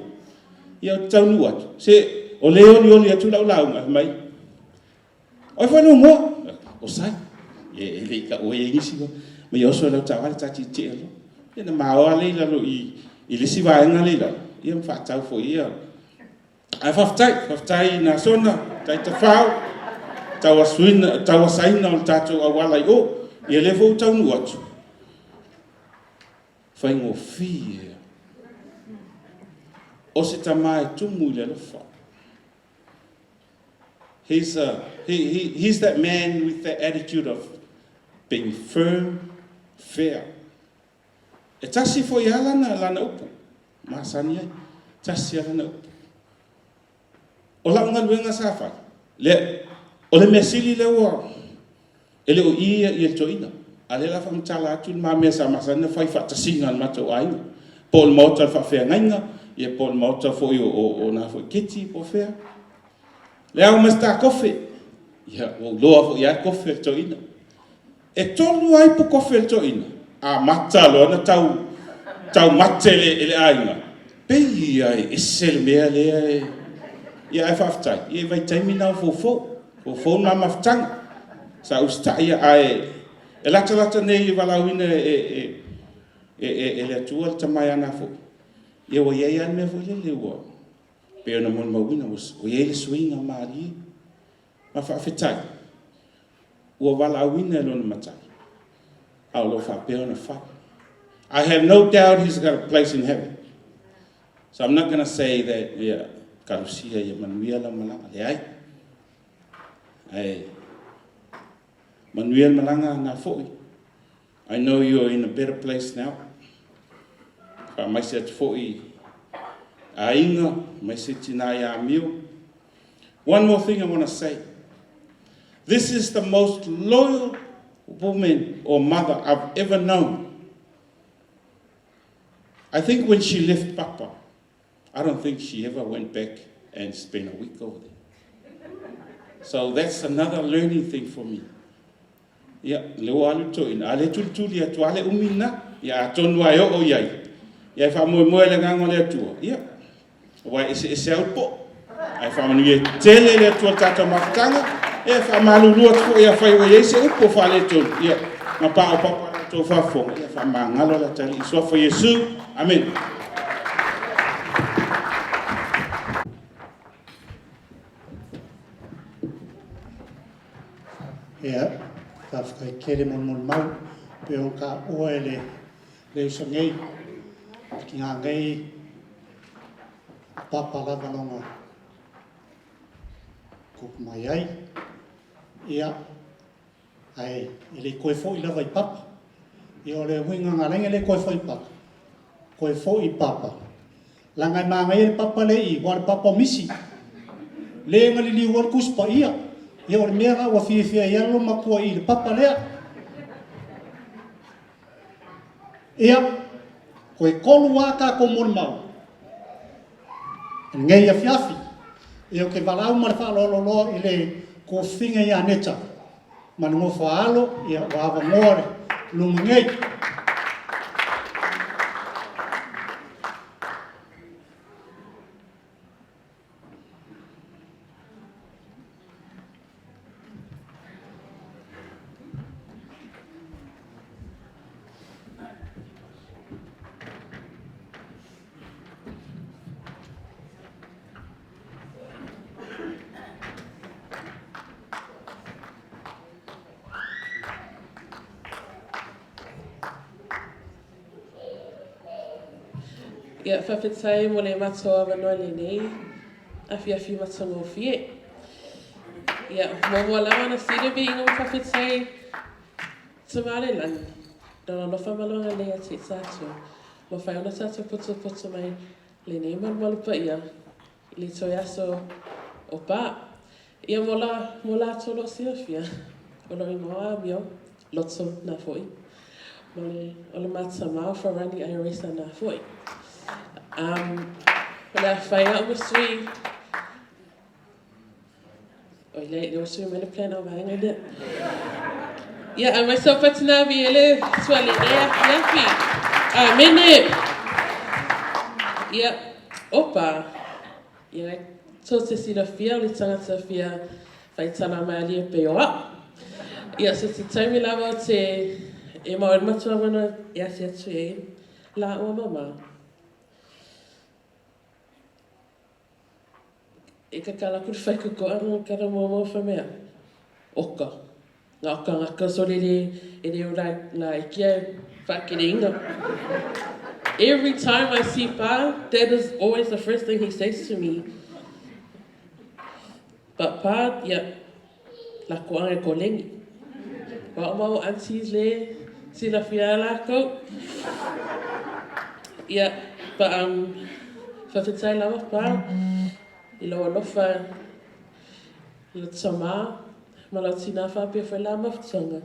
ya taunu atu se o leoli atu la mai o fa no mo o sai ye le ka o ye ngisi ko me yo so la tawala tati telo ya na mawa le la lo I le siva nga le la ya fa tau fo ya a fafta na sona tai tafau tawa saina o tātou awala I o, I le fo taunu atu. Whaingo fia. O se tamai tumu I le lofa. He's that man with the attitude of being firm, fair. E tasi fo I lana upu. Masani ai. Tasi lana upu. O launga luenga safai. O le mesili le ua, ele o ia I el toina. A le la whamtala atu ma mea sa masana whai whatasinga al matou aina. Paul Mota whawhea ngainga, ia Paul Mota fo i o nā fo i kiti po whea. Le au masta kofi, ia o loa fo ia kofi al toina. E tolu ai po kofi al toina, a mata lo na tau matele ele ainga. Pei ai e sel mea lea ia e whaftai, ia vai taimi nau fo na maftanga. Sa usta ia ai e lata nei walauina e le atua le tamai ana fo. Ia wa iei ane mea fo le ua. Pea na mon mawina o iei le suinga maari. Ma whaafetai. Ua walauina e lona matai. Au lo whapea na wha. I have no doubt he's got a place in heaven. So I'm not going to say that, yeah, karusia ia manuia la malanga. Le ai. Ai. Manuel Malanga na foi. I know you're in a better place now. But mai se foi ainga, mai se tina ya mio. One more thing I want to say. This is the most loyal woman or mother I've ever known. I think when she left Papa, I don't think she ever went back and spent a week over there. So that's another learning thing for me. Ia, leo alu toina, ale tultuli atu, ale umina, ia atonu ai o iai. Ia whamoe le ngango le atua. Ia, wai ese aupo. Ai whamanu ia tele le atua tata mafutanga, ia whamalu lua tuko ia whaiwa ia se upo whale tonu. Ia, ma pa o papa le tō whafonga, ia whamangalo la tali. Isua for Yesu, amen. Ia, ka whakai kere mon mau, pe o ka oe le usangei, ki ngā ngei, papa lava longa, kup mai ai, ia, ai, i le koe fo i lava i papa, i o le huinga ngā renga le koe fo i papa, koe fo i papa, langai māngai le papa le i, wale papa misi, le ngali li wale kuspa ia, ia o le mea wa fia ia lo makua i le papa lea. Ia, koe kolu waka ko mon mau. Ngai a fiafi. Ia ke walau ma le whaalolo i le ko finga i aneta. Manu mo whaalo, ia wawa ngore, lunga ngai. Ia whawhetai mo le matoa wanoa le nei, a whiawhi matongo fie. Ia, mo lawa na sire be ingo whawhetai tamale langi. Dona no whamalonga lea te tātua. Mo whai ona tātua poto mai le nei malupa ia, i le toi aso o pā. Ia mo la tolo sia fia, o lo ingoa mio, loto na foi. Mo le mata mao wharani ai reisa na foi. When I find out was sweet, oh, there was sweet, I'm plan on buying it. Yeah, and myself at Navi, swelling there, yappy. I'm in it. Yeah, opa. Yeah, so to see the fear, it's not a fear, fight on a man, pay up. Yeah, so to tell me about say, Emma, much of one, yes, yes, la or mama. E ka kala kuru whai kuko anu kara mō whamea. Oka. Ngā oka ngaka sori e reo la ikia whakere inga. Every time I see Pa, that is always the first thing he says to me. But Pa, yeah, la koanga ko lengi. Wa mau aunties le, sila whia lako. Yeah, but whawhetai lawa Pa. I loa lofa i lo tama, ma lau tina whapia whai la mawhtanga.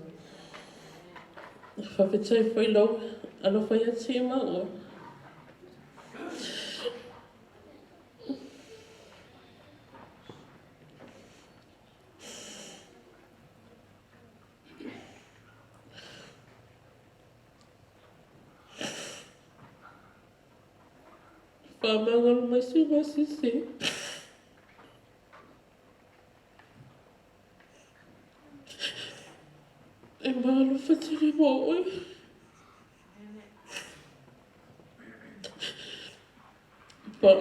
Whawhetai whai lau, alo whai a te maua. Whamangalo mai sunga sisi. E malo whatiri mo oi. But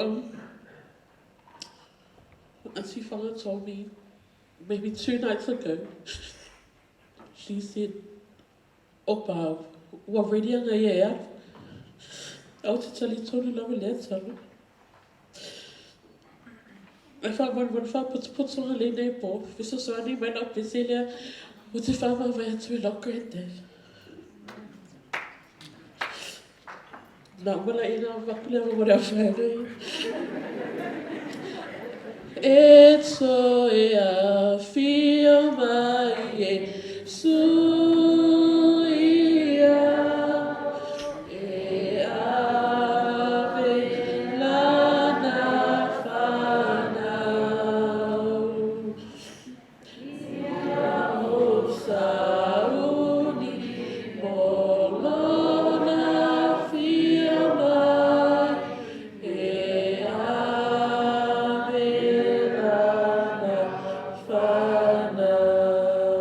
Auntie Fanga told me maybe 2 nights ago, she said, Opa, wa ready nga ia. Au te tali tonu lawa lea talo. I found one put on a lane po. Viso soani mai na peselia. O te whama vai atu e lau granddad. Nā wala i nā wakule ama wale a whaere. E to e a whio mai e suia. E ave lana whanau. Ia o sauni molona whio mai. E ave lana whanau.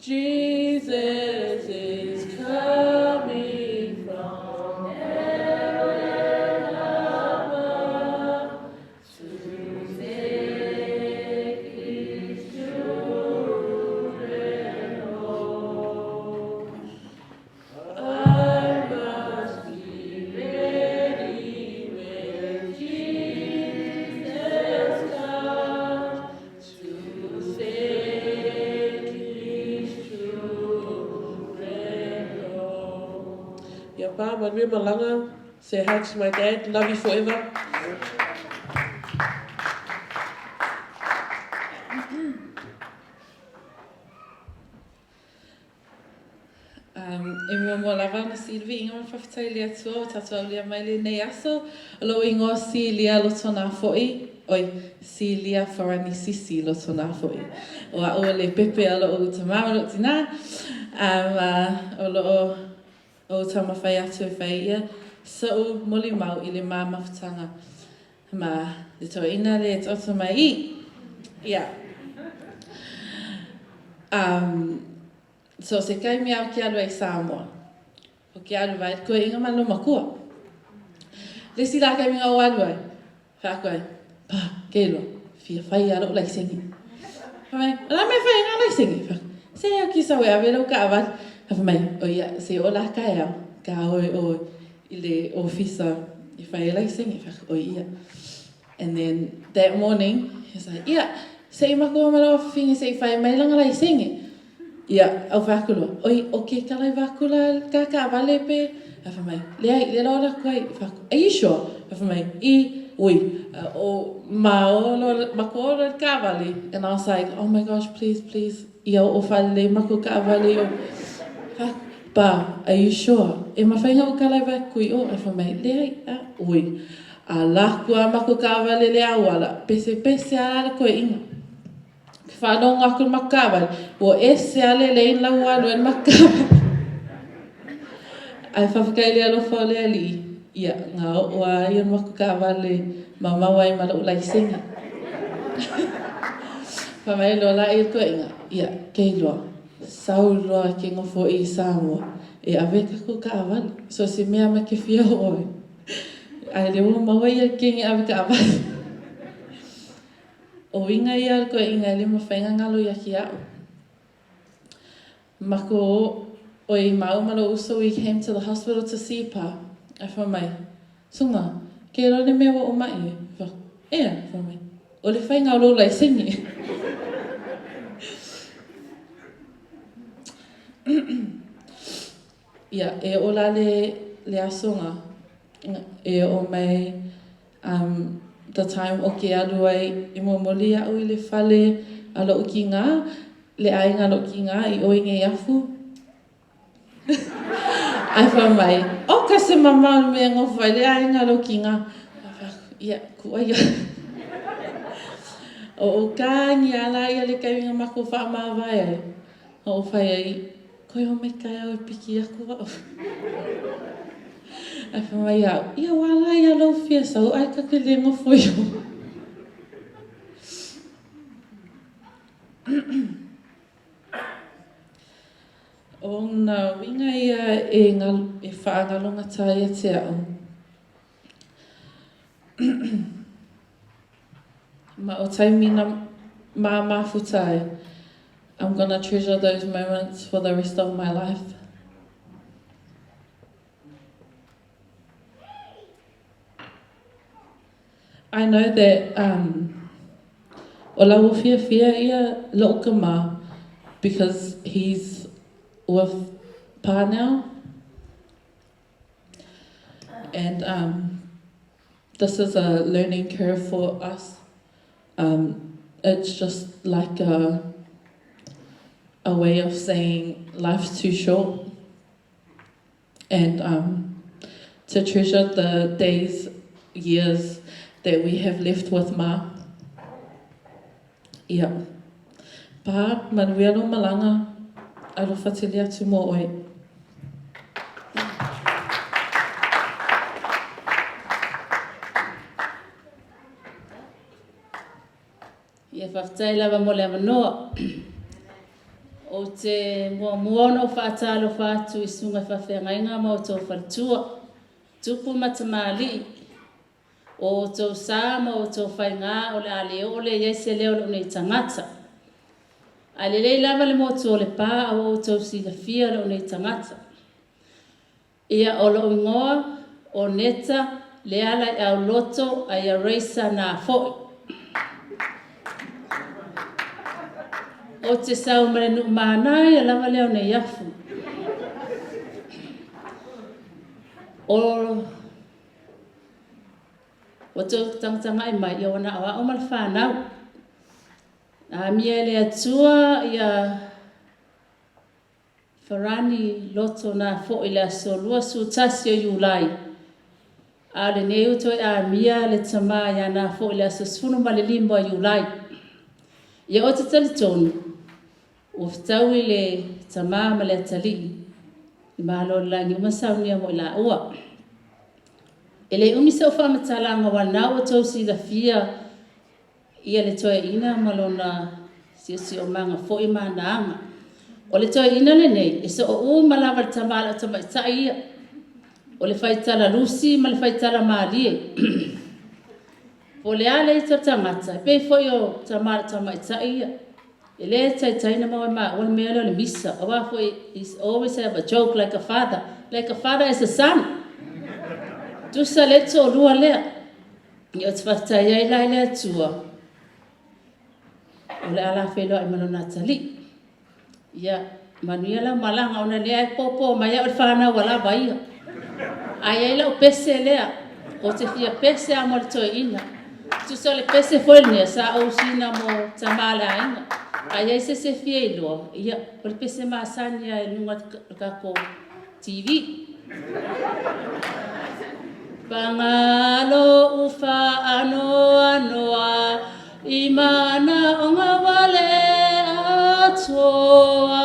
Jesus is coming from heaven above to take his children home. I must be ready when Jesus comes to take his children home. Yeah, Pa, when we're Malanga, say hi to my dad. Love you forever. E mua mua lava na Silvi inga ma whawhitai lea tua o tatua lia mai le nei aso. Alo ingoa si lia lo tona fo'i. Oi, si lia wharani sisi lo tona fo'i. O a ua le pepe alo o tamama lo tina. Olo o tama whai atu e whai ia. Sau moli mau i le mā mawhitanga. Ma le toa ina le e toto mai i. Ia. So se kai mi au ki alu ai Samoa. O ki alu vai, koe inga manu makua. Le si la kai mi ngau alu ai. Wha koe, pa, keilo, fia whai alo lai sengi. Whamai, la me whai ngā lai sengi. Se au ki sawe a velo ka avat. Whamai, o ia, se o la kai au. Ka oi o i le ofisa i whai lai sengi. O ia. And then that morning, he's like, yeah, se i makua mara o whingi se i whai mai langa lai sengi. Ia, au whakula. Oi, o ke kalai wakula ka wale pe. Whamai, le laura koe. Are you sure? Whamai, ui. O mako o ka wale. And I was like, oh my gosh, please, please. Ia o whale mako ka wale. Ba, are you sure? E mawhainga o kalai wakui o. Whamai, ui. A lakua mako ka wale le awala. Pese ala koe inga. Whanonga aku makawal. O ese ale le in lau alu en makawal. Ai whawhakai le alo whao le ali. Ia, ngā o a ian makawal le mamawai mala ulai sengi. Whamai loa la e koe inga. Ia, kei loa. Sau loa ke ngofo i Samoa. E awe kaku kawal. So se mea ma ke fia oi. Ai le ua mawai a kengi awe kawal. O inga ia ko inga le mawhainga ngalo ia ki au. Mako o i maumalo uso we came to the hospital to see Pa. I whamai, sunga, ke rone mea wa o mai e? Ea, whamai, o le whainga o lo lai sengi. Ia, e ola le asunga. E o mai, the time o ke alu ai I momoli au I le whale alo o ki ngā, le ainga alo ki ngā I o inge afu. Ai whamai, o ka se mamau mea ngofai, le ainga alo ki ngā. Ia, kua ia. O ka ngi ala ia le kainga mako wha mawai ai. O whai ai, koe o me kai au e piki aku au. Ai whamai au, ia wala ia lau fia sau, ai ka ke lengo fwoi o. O ngā winga ia e whaangalonga tai e te au. Ma o taimina mā mafutai, I'm gonna treasure those moments for the rest of my life. I know that o lau fia ia loka mā because he's with Pa now. And this is a learning curve for us. It's just like a way of saying life's too short. And to treasure the days, years that we have left with Ma. Yeah. Pa, manuia no malanga, alofa te lea tu mo oi. Ia whaftai lava mo le amanoa. O te mua no whaatalo whaatu I sunga whawhengainga mo tō wharitua. Tupu matamali. O tō sāma o tō whainga o le ale o le iese leo le unei tangata. A le lei lava le mo tō le pā o tō sila fia le unei tangata. Ia o lo ingoa o neta le ala I au loto a ia reisa nā foi. O te sau mare nu mānai a lava leo nei afu. O tō tangtanga I mai I ona awa o mal whanau. A mia le atua ia Farani loto nā fo I le asolua su tasi o Iulai. A le neu toi a mia le tama ia nā fo I le asosfunu ma le limbo a Iulai. Ia o te tali tonu. O ftau I le tama ma le atali. I mahalo langi umasaunia mo I la ua. E le umi sau whamatalanga wana o tau si la fia ia le toe ina malona si o manga fo I manaanga. O le toe ina le nei, e so o malawa le tamala o tamaita ia. O le whaitala lusi ma le whaitala maalie. O le ale I tangata, pe fo o tamala tamaita ia. E le taitaina mo ma o le mea le misa. O wa fo is always have a joke like a father. Like a father is a son. Tu sa le tō rua lea. I o te whatai ai lai lea tua. O le ala whelo ai mano Natali. Ia, manuia la malanga ona lea e popo mai o le whanau wala baia. Ai ai la o pese lea. O te fia pese a mo le toi ina. Tu sa le pese foilnea sa o sina mo tamale a ina. Ai ai se fia I loa. Ia, o le pese maasania e lunga kako TV. Pangalo ufa anoa I mana o ngā wale atoa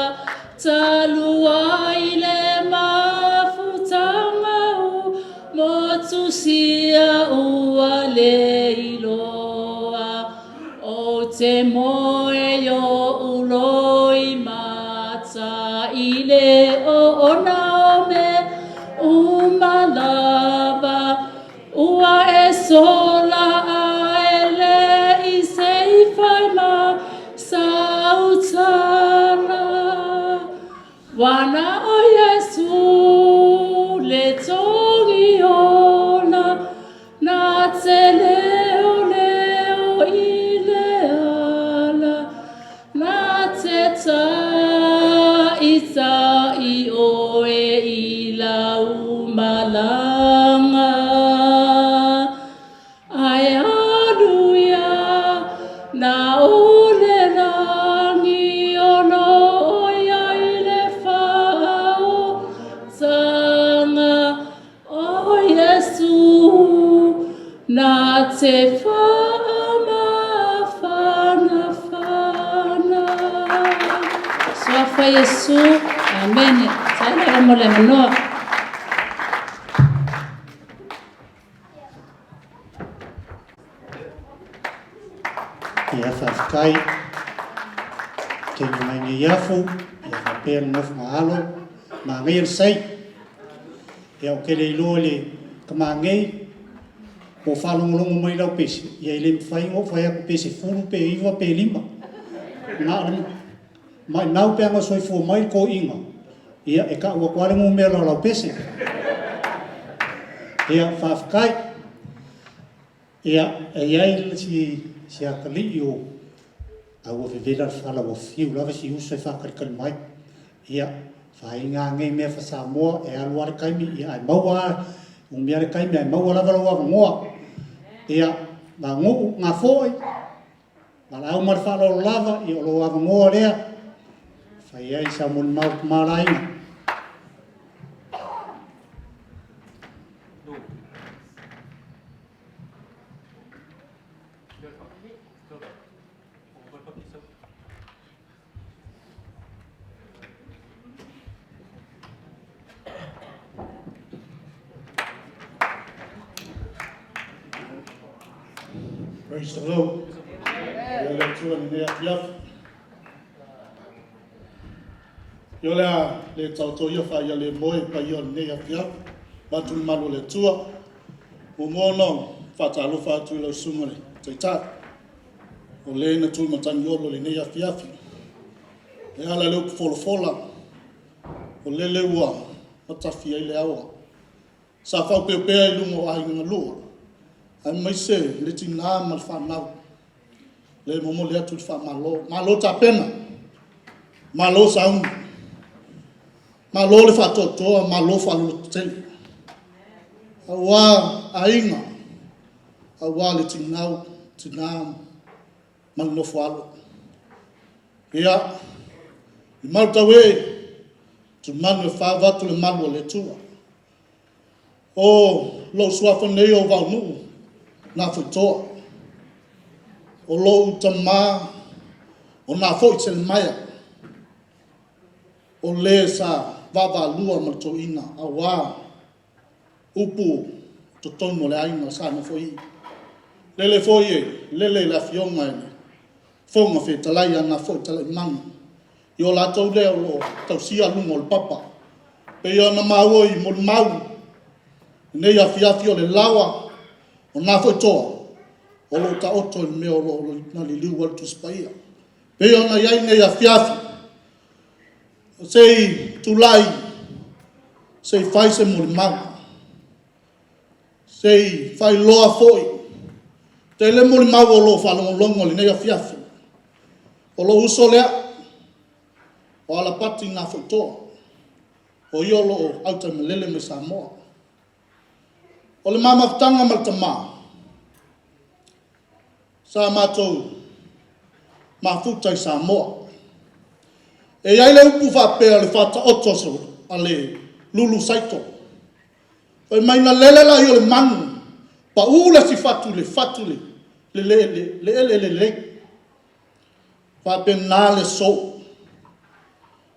talua I le mafutanga u motusia ua le iloa o te moe o uloi mata I le o naome umalava ua e sola a ele I sei fai ma sautana wana o Yesu le tongi ona na te leo leo I le ala na te ta I oe I la umalanga ai anuia na ole rangi ono oia I le whao tanga o Yesu na te whaama whana whana Soafa Yesu Amen. Saya nak mula menua. whawhikai, te ngai ngi iafu, ia whapea ngof mahalo, ma ngai al sei, ia o kele iloa le kama ngai, o whalongolongo mai lau pesi, ia ile mwhai ngo whai ako pesi furu pe iwa pe lima. Mai nau pe anga soi fua mai ko inga, ia e ka ua kware ngu mea lau pesi. Ia whawhikai, ia e iai si akali o a ua vevela whala wa fiu lava si usai whakarikari mai. Ia whainga ngai mea whasamoa e aluare kaimi ia ai maua umiare kaimi ai maua lava lau avangoa. Ia ngā ngā fōi, ngā lau mara whalao lava i o lo avangoa rea. Whai ai sa muni mau marainga. Praise the Lord. Ia le tua ni nea tiafu. Ia lea le tauto ia wha ia le moe pa ia nea tiafu. Batu malu le tua. O mono whatalo whatu ila sumare. Te tā. O le na tui matani olo le nea tiafu. E ala leo kufolofola. O le leua. Matawhi ai le awa. Sa whau peopea i lungo ai ngā lua. Ai mai se le tina mal whanau. Le momo le atu whamalo. Malo ta pena. Malo saungu. Malo le whatotoa. Malo whalo tele. Awa ainga. Awa le tinau. Tina mal no whalo. Ia. I mautawe. Tu manu e whawatu le malu le tua. O lo suafa nei o vau nuu. Nā whaitoa. O lou tamā, o nā whoi te maia. O le sa vava lua ma to ina, a wā. Upu, to tono le aina sa na whoi. Lele whoi e, lele la fionga e. Whonga whi talai ana whoi talai mangi. I o la tau leo lo, tau sia lungo le papa. Pe ia na maui mo le mau. Nei a fiafi o le lawa. O nā whoi toa, o lo ta oto i mea o lo na li liu wale tu spaia. Pea na iai nei a fiafi. Sei tulai, sei whai se mori mau. Sei whai loa foi. Te le mori mau o lo whalongolongo li nei a fiafi. O lo uso lea, o ala pati nā whoi toa. O i o lo au te melele me Samoa. O le mamawtanga mal tamā. Sa mātou mafutai Samoa. E ai le upu whapea le whata otoso a le lulu saito. E mai na lele la i o le manu. Pa ula si fatu le. Le. Whapea nā le so.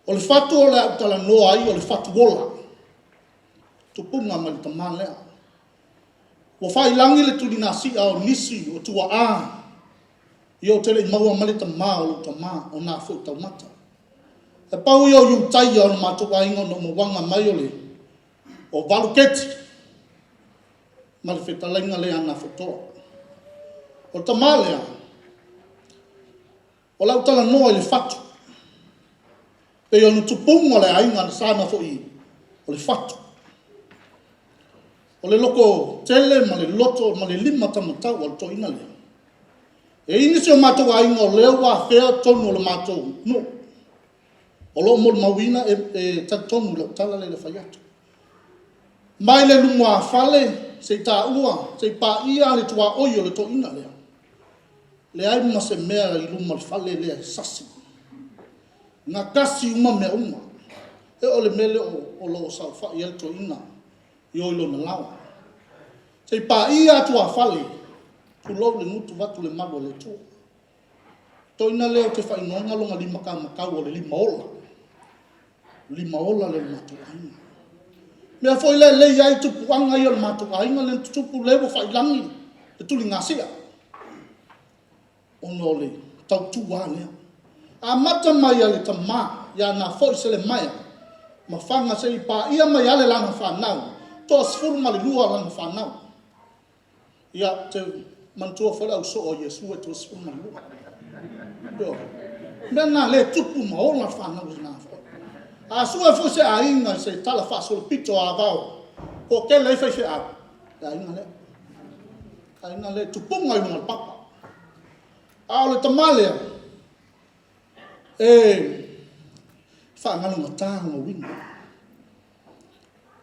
O le fatu o le autala noa ai o le fatu wola. Tupunga mal tamā lea. Wa fai langi le tuli nasi au nisi o tua a. I o tele maua malita maa o ta maa o nā whu tau mata. E pau i o yu tai au na matoka ingo no mo wanga mai o le. O valuketi. Mali whetalainga le ana whutoa. O ta maa lea. O lau tala noa i le fatu. Pe o nu tupunga le ainga na sāna fo i. O le fatu. O le loko tele ma le loto ma le lima tamatau o le toina lea. E inisi o mātou a ingo leo wa whea tonu o le mātou no. O lo mo le mawina e tatonu le tala le whaiatu. Mai le lungo a whale se tā ua, se pā ia le tua oi o le toina lea. Le aima se mea i lungo le whale lea sasi. Ngā kasi uma mea uma. E o le mele o lo sa whai el toina. I oilo na lawa. Sei pa ia tua whale, tu lau le ngutu watu le mago le tū. Toina leo te whai nonga longa lima ka makau o le lima ola. Lima ola le matu ainga. Mea foi le iai tupu anga i o le matu ainga le tupu lewo whai langi, le tuli ngasia. Ono le tau tua lea. A mata mai ale tama, ia na foi se le mai. Ma fanga se i pa ia mai ale langa whanau. Toa sifuru ma le lua langa whanau. Ia te mantua whale au so o Yesu e toa sifuru ma le lua. Yo. Mena le tupu ma o na whanau na foi. A sua foi se a inga se tala whasolo pito a vau. Ko ke le fai fe a. A inga le. A inga le tupu ngai mo papa. A le tamalea. Whaangano matanga o winga.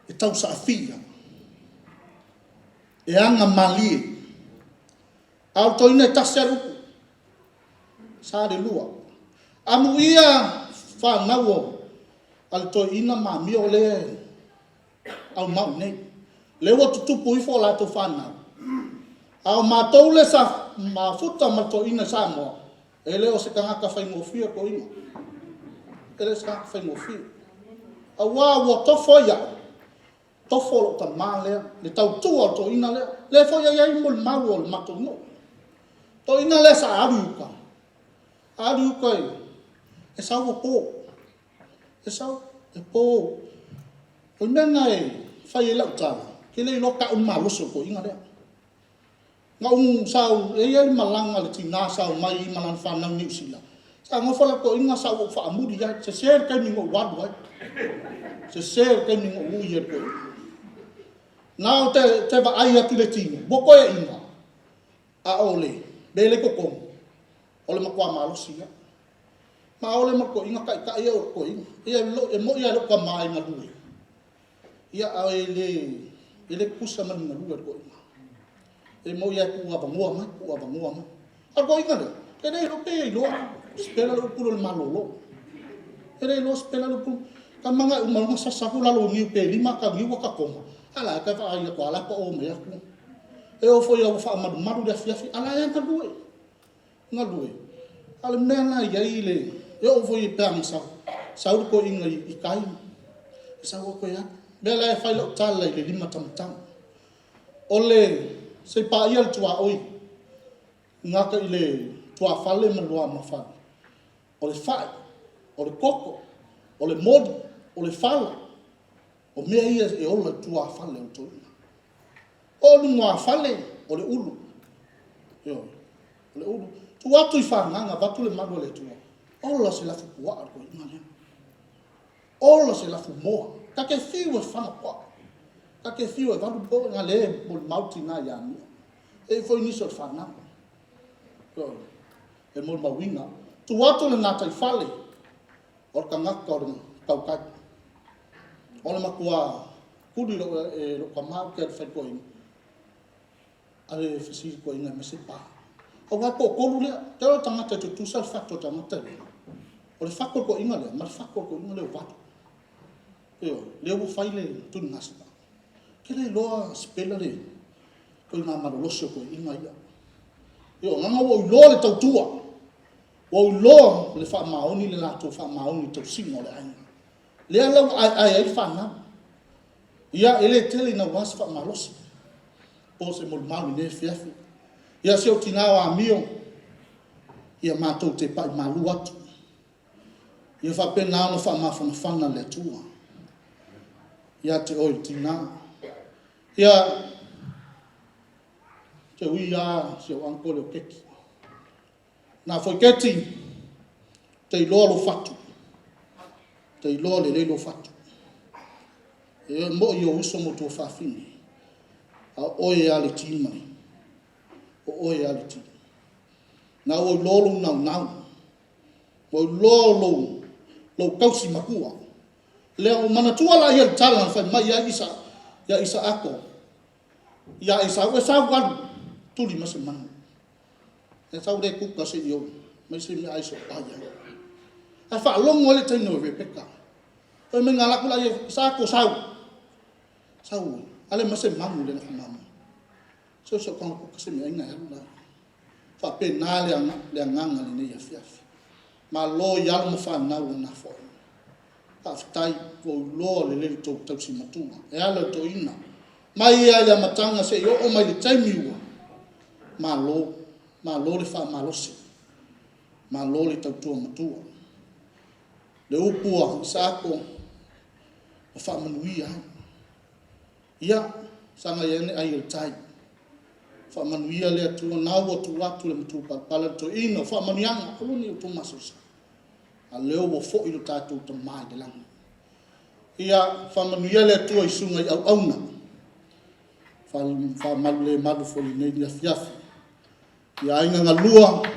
E tau sa afia. E anga malie. Au toina e tase aruku. Sa de lua. Amu ia whaangau al toi ina mamia o le au mau nei. Lewa tutupu i fo la to whanau. Au mātou le sa mafuta ma toi ina sa moa. Ele o se kangaka whai ngofia ko ina. Ele se kangaka whai ngofia. A wā tofo ia. Tofo lo ta maa lea. Le tau tua to ina lea. Le fo ia iai mo le maru o le mato no. To ina lea sa aruka. Aruka e sau o pō. E sau e pō. O mena e whai e lau tala. Ke le loka un maluso ko ina lea. Ngau sau e ia malanga le tina sau mai I malan whanau New Zealand. Sa ngofala ko inga sau o whaamuri ia. Se ser kai mingo wadu ai. Se ser kai mingo ui e ko. Nau te wa ai atu le tino. Boko e inga. A ole. Bele ko kong. Ole makua malosi ia. Ma ole mako inga kai ia o ko inga. Ia e mo ia lo ka mai ngalui. Ia a ele kusa mani ngalui ko inga. E mo ia ku abangua ma. Argo inga le. Kene lo pe lo. Spela lo pulo le malolo. Kene lo spela lo pulo. Kamanga umalunga sasaku lalo ni pe lima ka ngiwa ka koma. Ala ka fa ia ko ala ko o me aku. E o foi o fa maru de fiafi ala ia ka duwe. Ngalue. Ala mena ia ile. E o foi pang sa. Sau ko inga I kai. Sa ko ya. Bela e fai lo tala ile lima tam. Ole se pa ia tua oi ngaka ile tua fale malua mafa o le fai o le koko o le modi o le fala o mea ia e ola tua fale o toi o lunga fale o le ulu yo o le ulu tu atu I whanganga watu le maru le tua ola se lafu kua arko inga le ola se lafu moa kake fiu e whana kua Kake fiu e varu po nga le mo mauti nga ya mi. E foi niso fana. E mo mawinga. Tu watu le nata I fale. Or ka ngaka or kau kai. Ole makua kuri lo ka mau ke fai ko ing. Ale fisi ko ing me se pa. O wa ko kolu le te o tangata tu sal factor tangata le. O le factor ko inga le, ma factor ko inga le watu. Le o fai le tu nasa. Kele loa spela le. Ko nga maroloso ko inga ia. Nganga wo loa le tautua. Wo loa le wha maoni le nato wha maoni tau singo le aina. Le alau ai whana. Ia ele tele na was wha malosi. Po se mol malu ne fiafi. Ia se o tinawa a mio. Ia mātou te pai malu atu. Ia wha pena ano wha mawhana le tua. Ia te oi tinawa. Ia te ui a se o ankole o keki. Nā foi keti te iloa lo fatu. Te iloa le lo fatu. E mo I o uso mo tō whawhini. A oe ale tīmai. O oe ale tīmai. Nā oi lolo nau. Oi lolo lo kausi makua. Lea o manatua la ia tala whai mai ia isa ako. Ia isa o sa wan tuli mase manu. E sa de kuka se yo, mai se mi ai so aya. A fa longo le tino ve peka. O me ngala kula ia sa ko sau. Sau, ale mase manu le na mama. So kon ko se mi ai ngai la. Fa pena le nganga le ne ia fiafi. Ma lo ya mo fa na na fo. Aftai ko lo le to si matunga e ala to ina mai ia matanga se yo o mai le taimiua ma lo le fa malosi malo le tautua matua. Le upua sa ako o whamanuia. Ia, sanga iene ai il tai. Whamanuia le atua nau o tu watu le mtu pala to ino, whamanianga, kuluni o tu masosa. A leo wo fo ilo tātou ta mai de langa. Ia, whamanuia le atua i sunga i au auna. Whamalu le madu foli nei ni afiafi. Ia inga ngalua,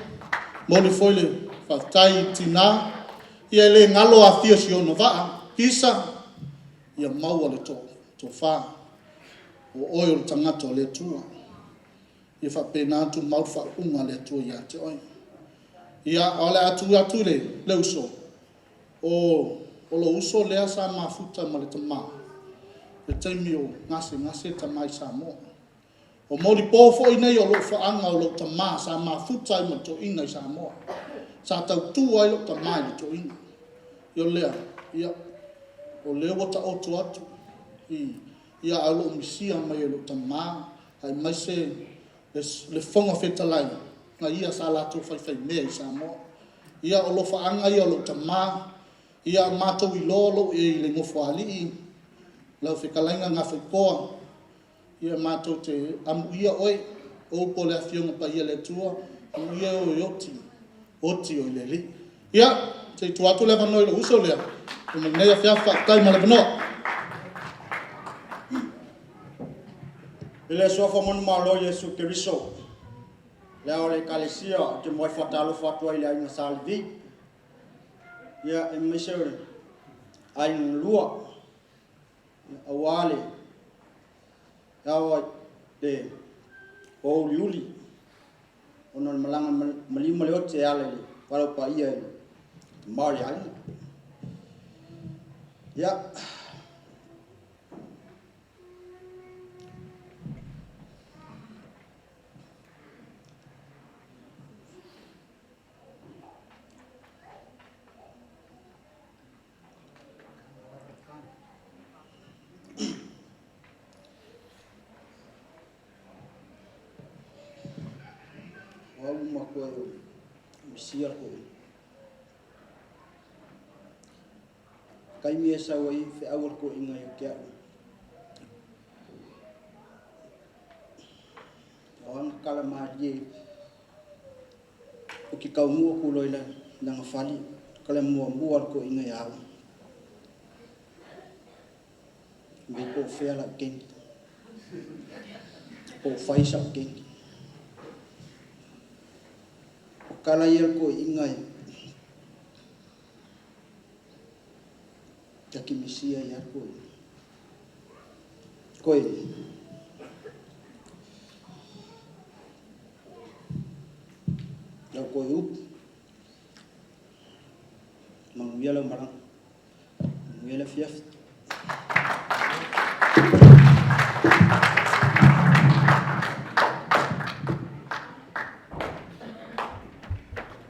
mole foile, whaftai tina, ia le ngalo a fia si ono vaa, hisa, ia maua le to wha, o oi o le tangata o le tua. Ia whapena atu mau whaunga le tua ia te oi. Ia ole atu le uso, o lo uso lea sa mafuta ma le tama, le teimi o ngase tamai sa mo. O mori pōwho i nei o lo whaanga o lo tama sa mafuta i ma to ina i sa mo. Sa tau tu ai lo tama i to ina. Io lea, ia, o leo wata o tu atu. Ia alo misia mai o lo tama, ai mai se le whonga whetalai. Nga ia sa lato whai mea i sa mo. Ia o lo whaanga i o lo tama, ia mātou i lolo e i le ngofo alii. Lau whekalainga ngā whaikoa. Ia mātou te amu ia oi, o po le awhionga pa ia le tua, amu ia o oti o i le li. Ia, te tuatu le vanoi le uso lea, o me nei a whiawha kai ma le vanoa. Ile sofa monu malo Yesu Keriso. Lea o le kalesia, te moi whatalo whatua i le ainga salvi. Ia, e misere, ainga lua, awale, Awa de o Yuli ono malanga malima le ote ale para pa ia mari ai ya uma coisa misia ko kai mi esa wai fe awal ko inga yo kia on kala ma ye o ki kau mua ko loila na fali kala mua mua ko inga ya me ko fe ala ken ko faisa ken kala ia ko ingai taki misia ia ko koi ya ko up manguia la marang manguia la fiaf